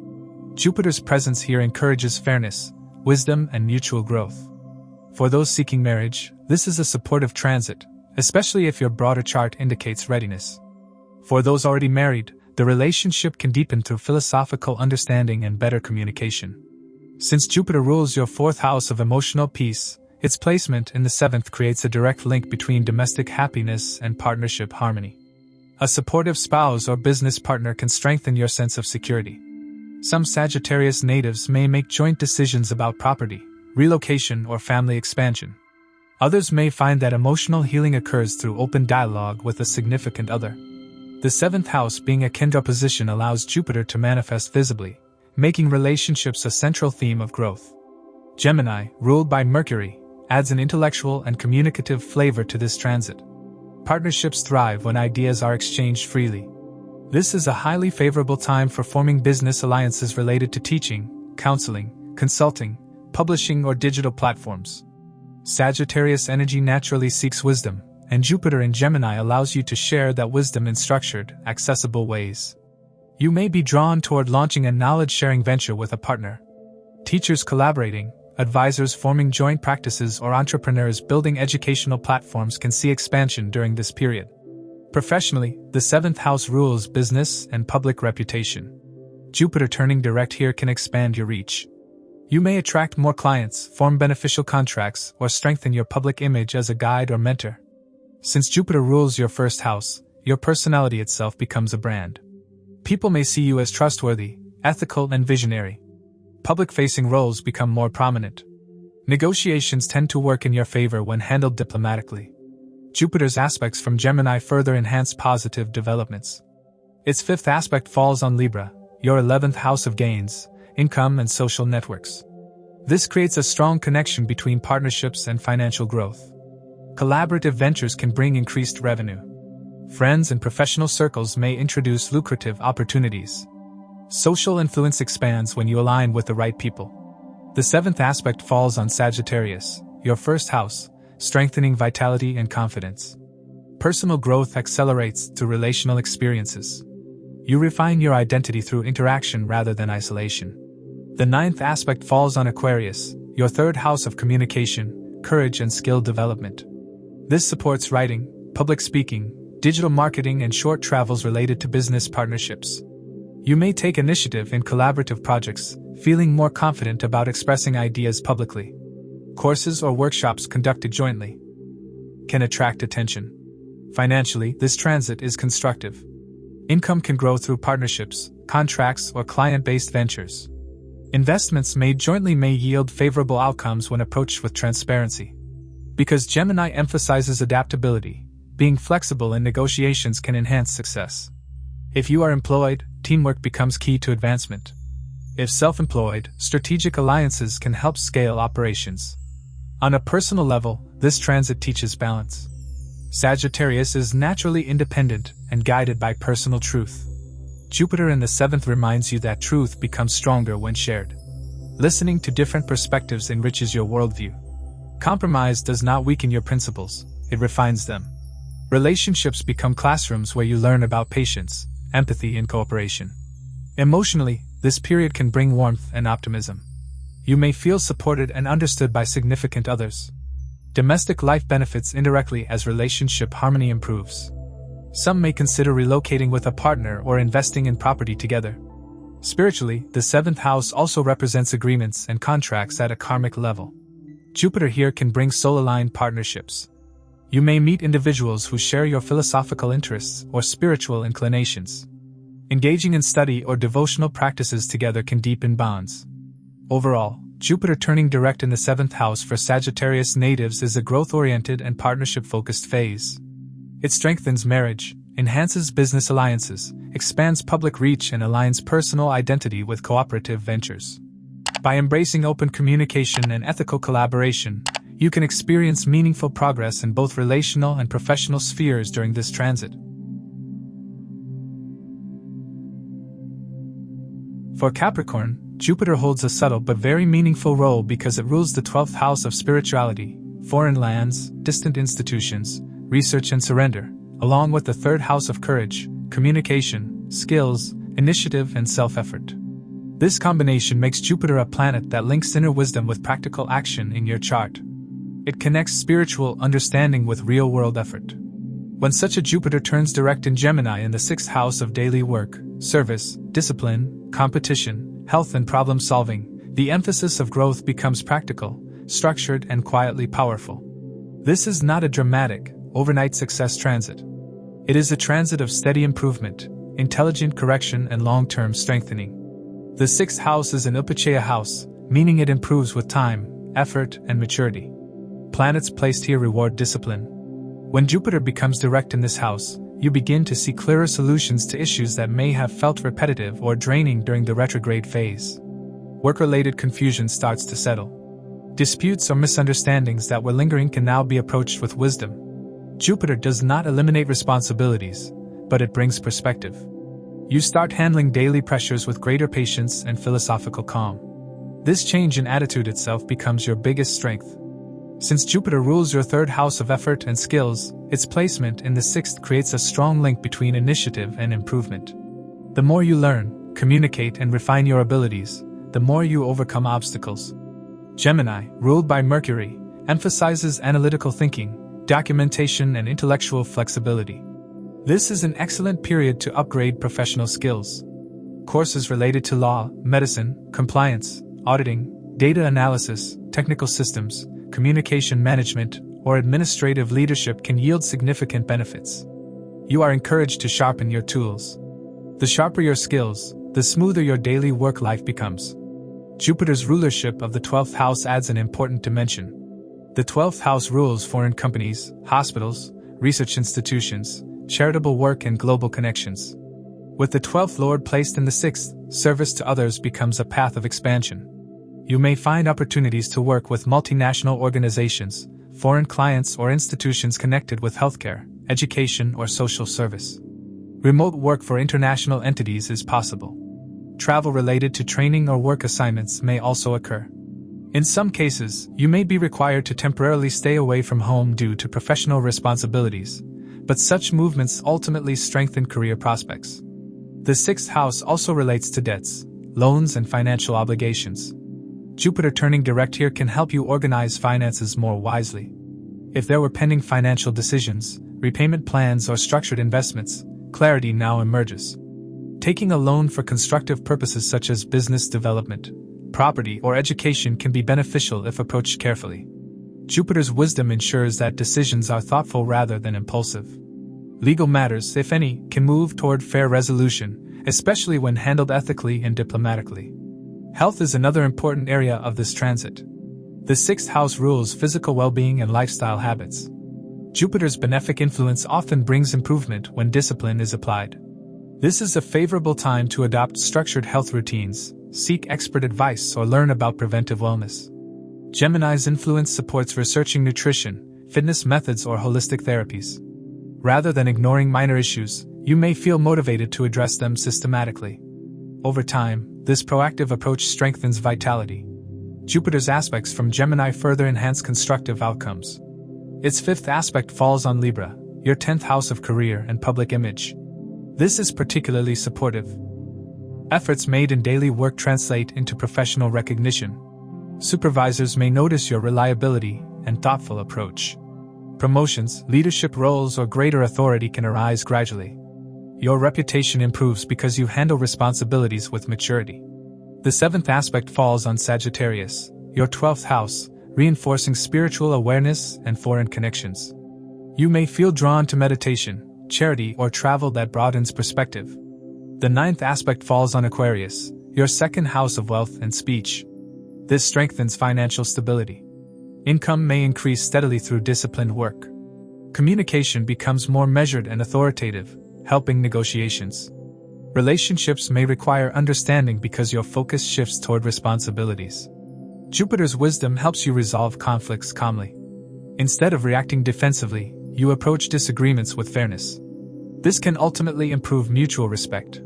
Jupiter's presence here encourages fairness, wisdom, and mutual growth. For those seeking marriage, this is a supportive transit, especially if your broader chart indicates readiness. For those already married, the relationship can deepen through philosophical understanding and better communication. Since Jupiter rules your 4th house of emotional peace, its placement in the 7th creates a direct link between domestic happiness and partnership harmony. A supportive spouse or business partner can strengthen your sense of security. Some Sagittarius natives may make joint decisions about property, relocation, or family expansion. Others may find that emotional healing occurs through open dialogue with a significant other. The 7th house being a Kendra position allows Jupiter to manifest visibly, making relationships a central theme of growth. Gemini, ruled by Mercury, adds an intellectual and communicative flavor to this transit. Partnerships thrive when ideas are exchanged freely. This is a highly favorable time for forming business alliances related to teaching, counseling, consulting, publishing, or digital platforms. Sagittarius energy naturally seeks wisdom, and Jupiter in Gemini allows you to share that wisdom in structured, accessible ways. You may be drawn toward launching a knowledge-sharing venture with a partner. Teachers collaborating, advisors forming joint practices, or entrepreneurs building educational platforms can see expansion during this period. Professionally, the 7th house rules business and public reputation. Jupiter turning direct here can expand your reach. You may attract more clients, form beneficial contracts, or strengthen your public image as a guide or mentor. Since Jupiter rules your first house, your personality itself becomes a brand. People may see you as trustworthy, ethical, and visionary. Public-facing roles become more prominent. Negotiations tend to work in your favor when handled diplomatically. Jupiter's aspects from Gemini further enhance positive developments. Its fifth aspect falls on Libra, your 11th house of gains, income, and social networks. This creates a strong connection between partnerships and financial growth. Collaborative ventures can bring increased revenue. Friends and professional circles may introduce lucrative opportunities. Social influence expands when you align with the right people. The seventh aspect falls on Sagittarius, your first house, strengthening vitality and confidence. Personal growth accelerates through relational experiences. You refine your identity through interaction rather than isolation. The ninth aspect falls on Aquarius, your third house of communication, courage, and skill development. This supports writing, public speaking, digital marketing, and short travels related to business partnerships. You may take initiative in collaborative projects, feeling more confident about expressing ideas publicly. Courses or workshops conducted jointly can attract attention. Financially, this transit is constructive. Income can grow through partnerships, contracts, or client-based ventures. Investments made jointly may yield favorable outcomes when approached with transparency. Because Gemini emphasizes adaptability, being flexible in negotiations can enhance success. If you are employed, teamwork becomes key to advancement. If self-employed, strategic alliances can help scale operations. On a personal level, this transit teaches balance. Sagittarius is naturally independent and guided by personal truth. Jupiter in the 7th reminds you that truth becomes stronger when shared. Listening to different perspectives enriches your worldview. Compromise does not weaken your principles, it refines them. Relationships become classrooms where you learn about patience, empathy, and cooperation. Emotionally, this period can bring warmth and optimism. You may feel supported and understood by significant others. Domestic life benefits indirectly as relationship harmony improves. Some may consider relocating with a partner or investing in property together. Spiritually, the 7th house also represents agreements and contracts at a karmic level. Jupiter here can bring soul-aligned partnerships. You may meet individuals who share your philosophical interests or spiritual inclinations. Engaging in study or devotional practices together can deepen bonds. Overall, Jupiter turning direct in the 7th house for Sagittarius natives is a growth-oriented and partnership-focused phase. It strengthens marriage, enhances business alliances, expands public reach, and aligns personal identity with cooperative ventures. By embracing open communication and ethical collaboration, you can experience meaningful progress in both relational and professional spheres during this transit. For Capricorn, Jupiter holds a subtle but very meaningful role because it rules the 12th house of spirituality, foreign lands, distant institutions, research, and surrender, along with the 3rd house of courage, communication, skills, initiative, and self-effort. This combination makes Jupiter a planet that links inner wisdom with practical action in your chart. It connects spiritual understanding with real-world effort. When such a Jupiter turns direct in Gemini in the 6th house of daily work, service, discipline, competition, health, and problem-solving, the emphasis of growth becomes practical, structured, and quietly powerful. This is not a dramatic, overnight success transit. It is a transit of steady improvement, intelligent correction, and long-term strengthening. The 6th house is an Upachaya house, meaning it improves with time, effort, and maturity. Planets placed here reward discipline. When Jupiter becomes direct in this house, you begin to see clearer solutions to issues that may have felt repetitive or draining during the retrograde phase. Work-related confusion starts to settle. Disputes or misunderstandings that were lingering can now be approached with wisdom. Jupiter does not eliminate responsibilities, but it brings perspective. You start handling daily pressures with greater patience and philosophical calm. This change in attitude itself becomes your biggest strength. Since Jupiter rules your 3rd house of effort and skills, its placement in the 6th creates a strong link between initiative and improvement. The more you learn, communicate, and refine your abilities, the more you overcome obstacles. Gemini, ruled by Mercury, emphasizes analytical thinking, documentation, and intellectual flexibility. This is an excellent period to upgrade professional skills. Courses related to law, medicine, compliance, auditing, Data analysis, technical systems, communication management, or administrative leadership can yield significant benefits. You are encouraged to sharpen your tools. The sharper your skills, the smoother your daily work life becomes. Jupiter's rulership of the 12th house adds an important dimension. The 12th house rules foreign companies, hospitals, research institutions, charitable work, and global connections. With the 12th lord placed in the 6th, service to others becomes a path of expansion. You may find opportunities to work with multinational organizations, foreign clients, or institutions connected with healthcare, education, or social service. Remote work for international entities is possible. Travel related to training or work assignments may also occur. In some cases, you may be required to temporarily stay away from home due to professional responsibilities, but such movements ultimately strengthen career prospects. The 6th house also relates to debts, loans, and financial obligations. Jupiter turning direct here can help you organize finances more wisely. If there were pending financial decisions, repayment plans, or structured investments, clarity now emerges. Taking a loan for constructive purposes such as business development, property, or education can be beneficial if approached carefully. Jupiter's wisdom ensures that decisions are thoughtful rather than impulsive. Legal matters, if any, can move toward fair resolution, especially when handled ethically and diplomatically. Health is another important area of this transit. The 6th house rules physical well-being and lifestyle habits. Jupiter's benefic influence often brings improvement when discipline is applied. This is a favorable time to adopt structured health routines, seek expert advice, or learn about preventive wellness. Gemini's influence supports researching nutrition, fitness methods, or holistic therapies. Rather than ignoring minor issues, you may feel motivated to address them systematically. Over time, this proactive approach strengthens vitality. Jupiter's aspects from Gemini further enhance constructive outcomes. Its 5th aspect falls on Libra, your 10th house of career and public image. This is particularly supportive. Efforts made in daily work translate into professional recognition. Supervisors may notice your reliability and thoughtful approach. Promotions, leadership roles, or greater authority can arise gradually. Your reputation improves because you handle responsibilities with maturity. The 7th aspect falls on Sagittarius, your 12th house, reinforcing spiritual awareness and foreign connections. You may feel drawn to meditation, charity, or travel that broadens perspective. The 9th aspect falls on Aquarius, your 2nd house of wealth and speech. This strengthens financial stability. Income may increase steadily through disciplined work. Communication becomes more measured and authoritative, helping negotiations. Relationships may require understanding because your focus shifts toward responsibilities. Jupiter's wisdom helps you resolve conflicts calmly. Instead of reacting defensively, you approach disagreements with fairness. This can ultimately improve mutual respect.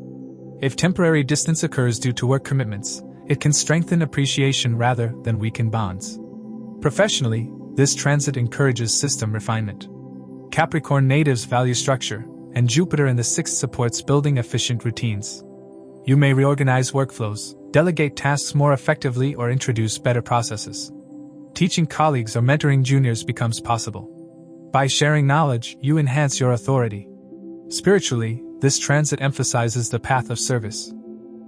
If temporary distance occurs due to work commitments, it can strengthen appreciation rather than weaken bonds. Professionally, this transit encourages system refinement. Capricorn natives value structure, and Jupiter in the 6th supports building efficient routines. You may reorganize workflows, delegate tasks more effectively, or introduce better processes. Teaching colleagues or mentoring juniors becomes possible. By sharing knowledge, you enhance your authority. Spiritually, this transit emphasizes the path of service.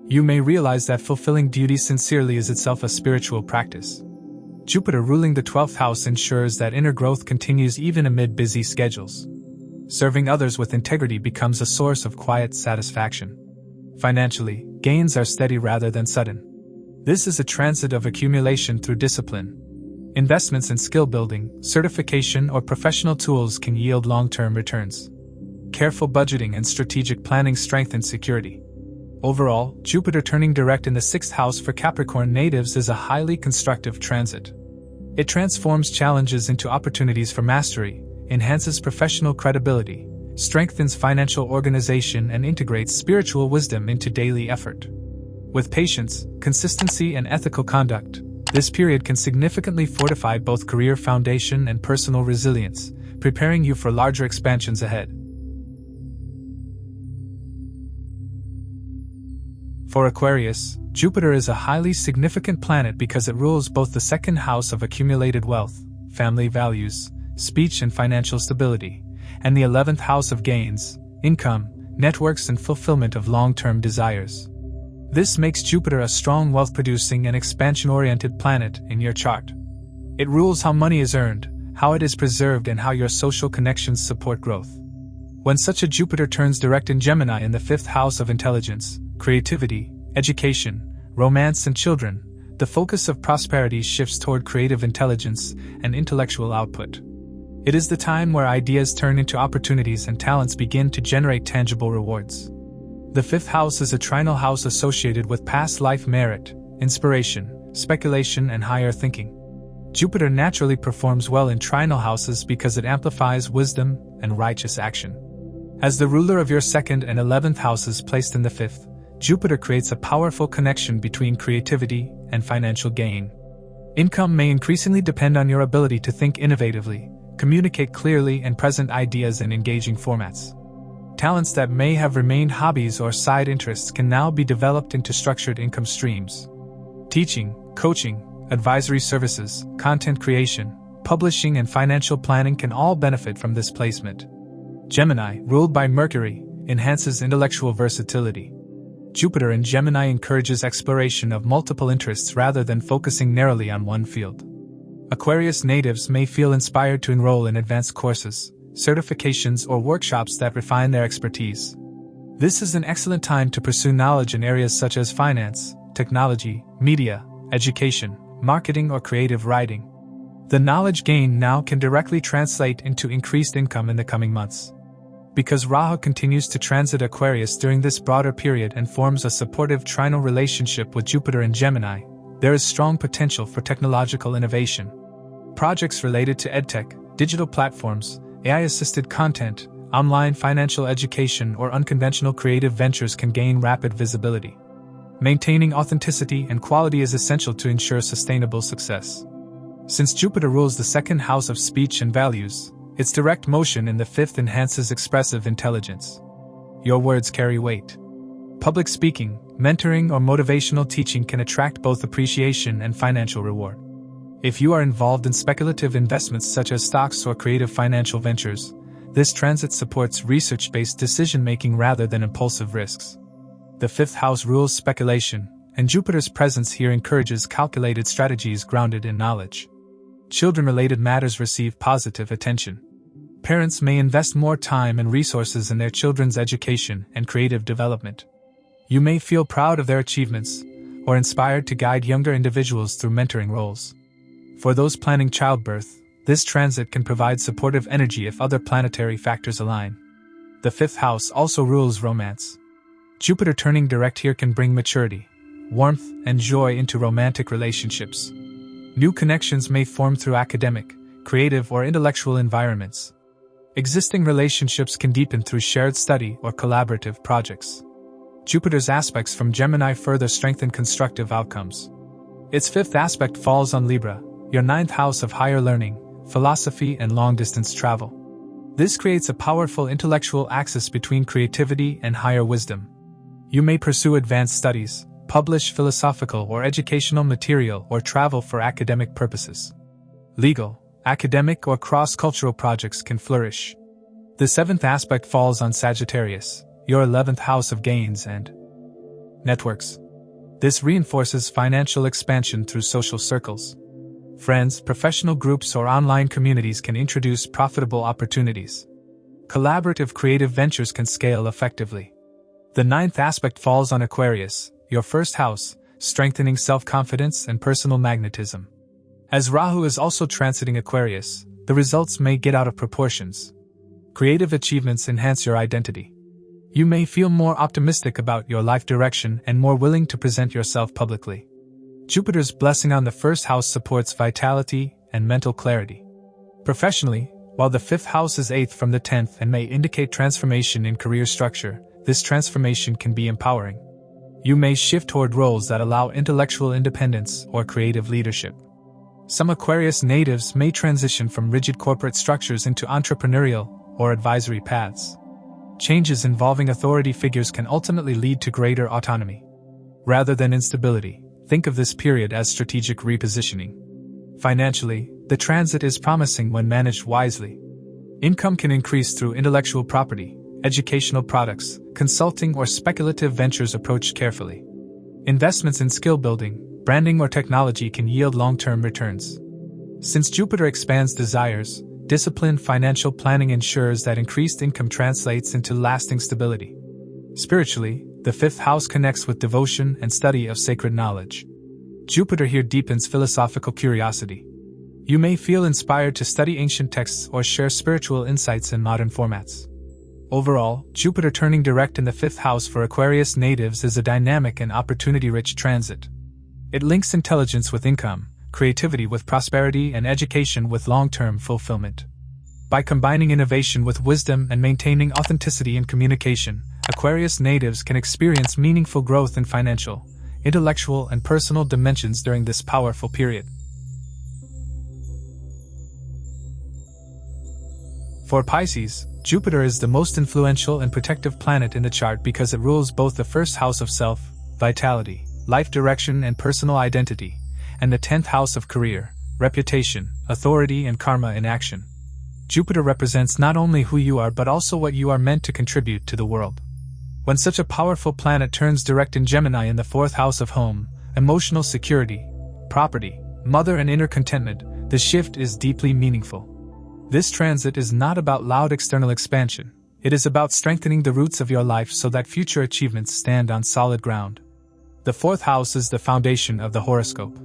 You may realize that fulfilling duties sincerely is itself a spiritual practice. Jupiter ruling the 12th house ensures that inner growth continues even amid busy schedules. Serving others with integrity becomes a source of quiet satisfaction. Financially, gains are steady rather than sudden. This is a transit of accumulation through discipline. Investments in skill building, certification, or professional tools can yield long-term returns. Careful budgeting and strategic planning strengthen security. Overall, Jupiter turning direct in the 6th house for Capricorn natives is a highly constructive transit. It transforms challenges into opportunities for mastery, enhances professional credibility, strengthens financial organization, and integrates spiritual wisdom into daily effort. With patience, consistency, and ethical conduct, this period can significantly fortify both career foundation and personal resilience, preparing you for larger expansions ahead. For Aquarius, Jupiter is a highly significant planet because it rules both the 2nd house of accumulated wealth, family values, speech and financial stability, and the 11th house of gains, income, networks, and fulfillment of long-term desires. This makes Jupiter a strong wealth-producing and expansion-oriented planet in your chart. It rules how money is earned, how it is preserved, and how your social connections support growth. When such a Jupiter turns direct in Gemini in the 5th house of intelligence, creativity, education, romance, and children, the focus of prosperity shifts toward creative intelligence and intellectual output. It is the time where ideas turn into opportunities and talents begin to generate tangible rewards. The 5th house is a trinal house associated with past life merit, inspiration, speculation, and higher thinking. Jupiter naturally performs well in trinal houses because it amplifies wisdom and righteous action. As the ruler of your 2nd and 11th houses placed in the 5th, Jupiter creates a powerful connection between creativity and financial gain. Income may increasingly depend on your ability to think innovatively, communicate clearly, and present ideas in engaging formats. Talents that may have remained hobbies or side interests can now be developed into structured income streams. Teaching, coaching, advisory services, content creation, publishing, and financial planning can all benefit from this placement. Gemini, ruled by Mercury, enhances intellectual versatility. Jupiter in Gemini encourages exploration of multiple interests rather than focusing narrowly on one field. Aquarius natives may feel inspired to enroll in advanced courses, certifications, or workshops that refine their expertise. This is an excellent time to pursue knowledge in areas such as finance, technology, media, education, marketing, or creative writing. The knowledge gained now can directly translate into increased income in the coming months. Because Rahu continues to transit Aquarius during this broader period and forms a supportive trinal relationship with Jupiter in Gemini, there is strong potential for technological innovation. Projects related to EdTech, digital platforms, AI-assisted content, online financial education, or unconventional creative ventures can gain rapid visibility. Maintaining authenticity and quality is essential to ensure sustainable success. Since Jupiter rules the 2nd house of speech and values, its direct motion in the 5th enhances expressive intelligence. Your words carry weight. Public speaking, mentoring, or motivational teaching can attract both appreciation and financial reward. If you are involved in speculative investments such as stocks or creative financial ventures, this transit supports research-based decision-making rather than impulsive risks. The 5th house rules speculation, and Jupiter's presence here encourages calculated strategies grounded in knowledge. Children-related matters receive positive attention. Parents may invest more time and resources in their children's education and creative development. You may feel proud of their achievements, or inspired to guide younger individuals through mentoring roles. For those planning childbirth, this transit can provide supportive energy if other planetary factors align. The 5th house also rules romance. Jupiter turning direct here can bring maturity, warmth, and joy into romantic relationships. New connections may form through academic, creative, or intellectual environments. Existing relationships can deepen through shared study or collaborative projects. Jupiter's aspects from Gemini further strengthen constructive outcomes. Its 5th aspect falls on Libra, your 9th house of higher learning, philosophy, and long-distance travel. This creates a powerful intellectual axis between creativity and higher wisdom. You may pursue advanced studies, publish philosophical or educational material, or travel for academic purposes. Legal, academic, or cross-cultural projects can flourish. The 7th aspect falls on Sagittarius, your 11th house of gains and networks. This reinforces financial expansion through social circles. Friends, professional groups, or online communities can introduce profitable opportunities. Collaborative creative ventures can scale effectively. The 9th aspect falls on Aquarius, your 1st house, strengthening self-confidence and personal magnetism. As Rahu is also transiting Aquarius, the results may get out of proportions. Creative achievements enhance your identity. You may feel more optimistic about your life direction and more willing to present yourself publicly. Jupiter's blessing on the 1st house supports vitality and mental clarity. Professionally, while the 5th house is 8th from the 10th and may indicate transformation in career structure, this transformation can be empowering. You may shift toward roles that allow intellectual independence or creative leadership. Some Aquarius natives may transition from rigid corporate structures into entrepreneurial or advisory paths. Changes involving authority figures can ultimately lead to greater autonomy. Rather than instability, think of this period as strategic repositioning. Financially, the transit is promising when managed wisely. Income can increase through intellectual property, educational products, consulting, or speculative ventures approached carefully. Investments in skill building, branding, or technology can yield long-term returns. Since Jupiter expands desires, disciplined financial planning ensures that increased income translates into lasting stability. Spiritually, the fifth house connects with devotion and study of sacred knowledge. Jupiter here deepens philosophical curiosity. You may feel inspired to study ancient texts or share spiritual insights in modern formats. Overall, Jupiter turning direct in the fifth house for Aquarius natives is a dynamic and opportunity-rich transit. It links intelligence with income, creativity with prosperity, and education with long-term fulfillment. By combining innovation with wisdom and maintaining authenticity in communication, Aquarius natives can experience meaningful growth in financial, intellectual, and personal dimensions during this powerful period. For Pisces, Jupiter is the most influential and protective planet in the chart because it rules both the first house of self, vitality, life direction, and personal identity, and the 10th house of career, reputation, authority, and karma in action. Jupiter represents not only who you are but also what you are meant to contribute to the world. When such a powerful planet turns direct in Gemini in the 4th house of home, emotional security, property, mother, and inner contentment, the shift is deeply meaningful. This transit is not about loud external expansion. It is about strengthening the roots of your life so that future achievements stand on solid ground. The 4th house is the foundation of the horoscope.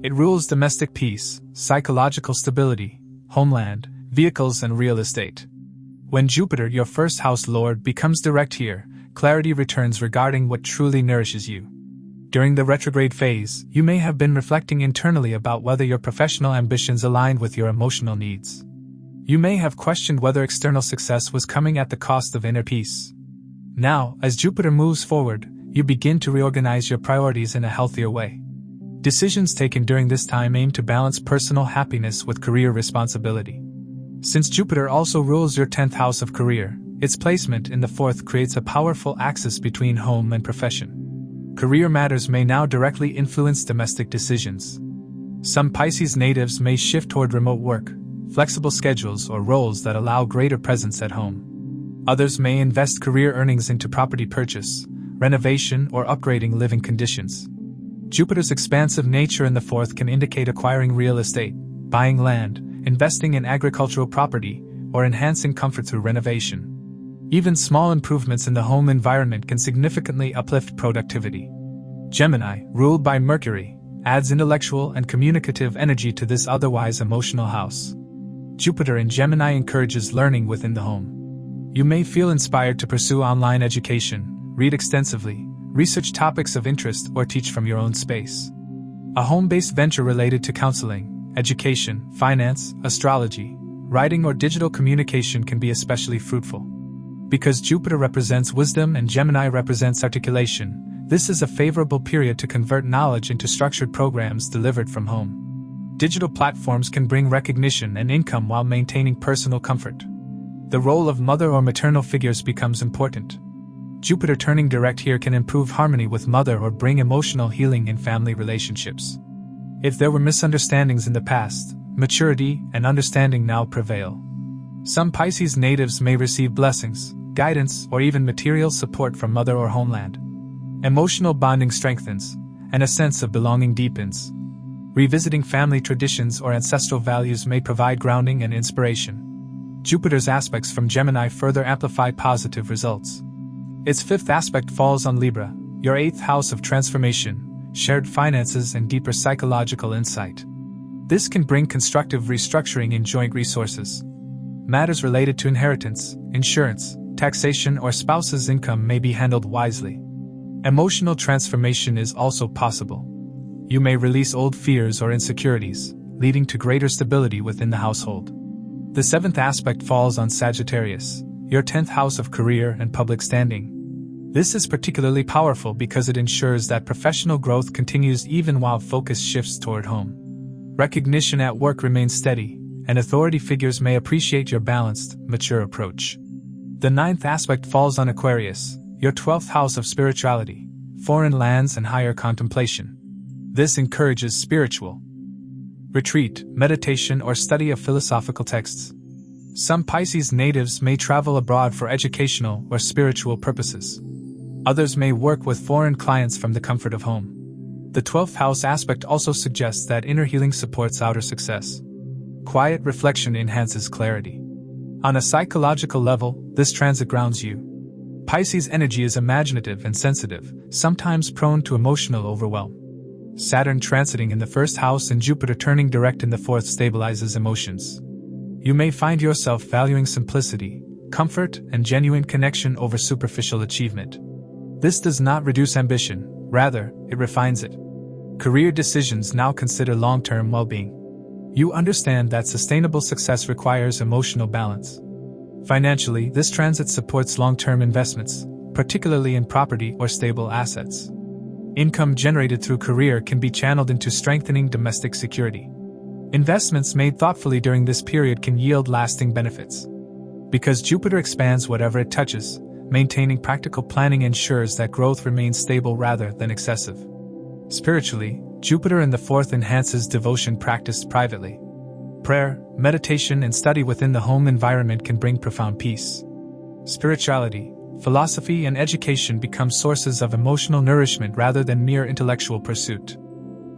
It rules domestic peace, psychological stability, homeland, vehicles, and real estate. When Jupiter, your first house lord, becomes direct here, clarity returns regarding what truly nourishes you. During the retrograde phase, you may have been reflecting internally about whether your professional ambitions aligned with your emotional needs. You may have questioned whether external success was coming at the cost of inner peace. Now, as Jupiter moves forward, you begin to reorganize your priorities in a healthier way. Decisions taken during this time aim to balance personal happiness with career responsibility. Since Jupiter also rules your 10th house of career, its placement in the 4th creates a powerful axis between home and profession. Career matters may now directly influence domestic decisions. Some Pisces natives may shift toward remote work, flexible schedules, or roles that allow greater presence at home. Others may invest career earnings into property purchase, renovation, or upgrading living conditions. Jupiter's expansive nature in the 4th can indicate acquiring real estate, buying land, investing in agricultural property, or enhancing comfort through renovation. Even small improvements in the home environment can significantly uplift productivity. Gemini, ruled by Mercury, adds intellectual and communicative energy to this otherwise emotional house. Jupiter in Gemini encourages learning within the home. You may feel inspired to pursue online education, read extensively, research topics of interest, or teach from your own space. A home-based venture related to counseling, education, finance, astrology, writing, or digital communication can be especially fruitful. Because Jupiter represents wisdom and Gemini represents articulation, this is a favorable period to convert knowledge into structured programs delivered from home. Digital platforms can bring recognition and income while maintaining personal comfort. The role of mother or maternal figures becomes important. Jupiter turning direct here can improve harmony with mother or bring emotional healing in family relationships. If there were misunderstandings in the past, maturity and understanding now prevail. Some Pisces natives may receive blessings, guidance, or even material support from mother or homeland. Emotional bonding strengthens, and a sense of belonging deepens. Revisiting family traditions or ancestral values may provide grounding and inspiration. Jupiter's aspects from Gemini further amplify positive results. Its 5th aspect falls on Libra, your 8th house of transformation, shared finances, and deeper psychological insight. This can bring constructive restructuring in joint resources. Matters related to inheritance, insurance, taxation, or spouse's income may be handled wisely. Emotional transformation is also possible. You may release old fears or insecurities, leading to greater stability within the household. The 7th aspect falls on Sagittarius, your 10th house of career and public standing. This is particularly powerful because it ensures that professional growth continues even while focus shifts toward home. Recognition at work remains steady, and authority figures may appreciate your balanced, mature approach. The 9th aspect falls on Aquarius, your 12th house of spirituality, foreign lands, and higher contemplation. This encourages spiritual retreat, meditation, or study of philosophical texts. Some Pisces natives may travel abroad for educational or spiritual purposes. Others may work with foreign clients from the comfort of home. The 12th house aspect also suggests that inner healing supports outer success. Quiet reflection enhances clarity. On a psychological level, this transit grounds you. Pisces energy is imaginative and sensitive, sometimes prone to emotional overwhelm. Saturn transiting in the 1st house and Jupiter turning direct in the 4th stabilizes emotions. You may find yourself valuing simplicity, comfort, and genuine connection over superficial achievement. This does not reduce ambition, rather, it refines it. Career decisions now consider long-term well-being. You understand that sustainable success requires emotional balance. Financially, this transit supports long-term investments, particularly in property or stable assets. Income generated through career can be channeled into strengthening domestic security. Investments made thoughtfully during this period can yield lasting benefits. Because Jupiter expands whatever it touches, maintaining practical planning ensures that growth remains stable rather than excessive. Spiritually, Jupiter in the 4th enhances devotion practiced privately. Prayer, meditation, and study within the home environment can bring profound peace. Spirituality, philosophy, and education become sources of emotional nourishment rather than mere intellectual pursuit.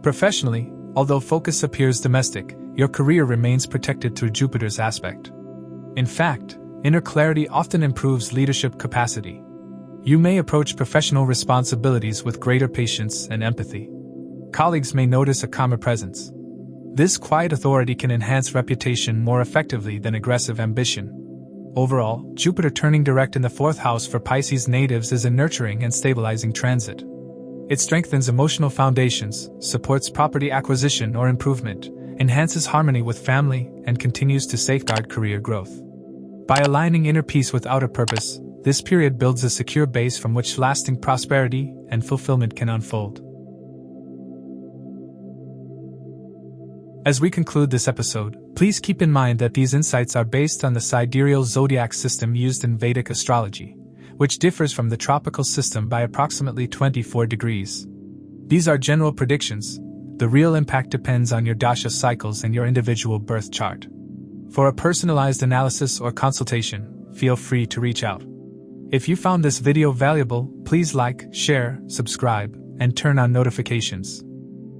Professionally, although focus appears domestic, your career remains protected through Jupiter's aspect. In fact, inner clarity often improves leadership capacity. You may approach professional responsibilities with greater patience and empathy. Colleagues may notice a calmer presence. This quiet authority can enhance reputation more effectively than aggressive ambition. Overall, Jupiter turning direct in the 4th house for Pisces natives is a nurturing and stabilizing transit. It strengthens emotional foundations, supports property acquisition or improvement, enhances harmony with family, and continues to safeguard career growth. By aligning inner peace with outer purpose, this period builds a secure base from which lasting prosperity and fulfillment can unfold. As we conclude this episode, please keep in mind that these insights are based on the Sidereal Zodiac system used in Vedic astrology, which differs from the tropical system by approximately 24 degrees. These are general predictions. The real impact depends on your dasha cycles and your individual birth chart. For a personalized analysis or consultation, feel free to reach out. If you found this video valuable, please like, share, subscribe, and turn on notifications.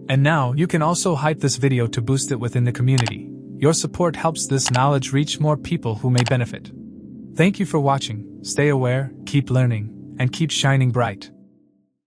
And now, you can also hype this video to boost it within the community. Your support helps this knowledge reach more people who may benefit. Thank you for watching. Stay aware, keep learning, and keep shining bright.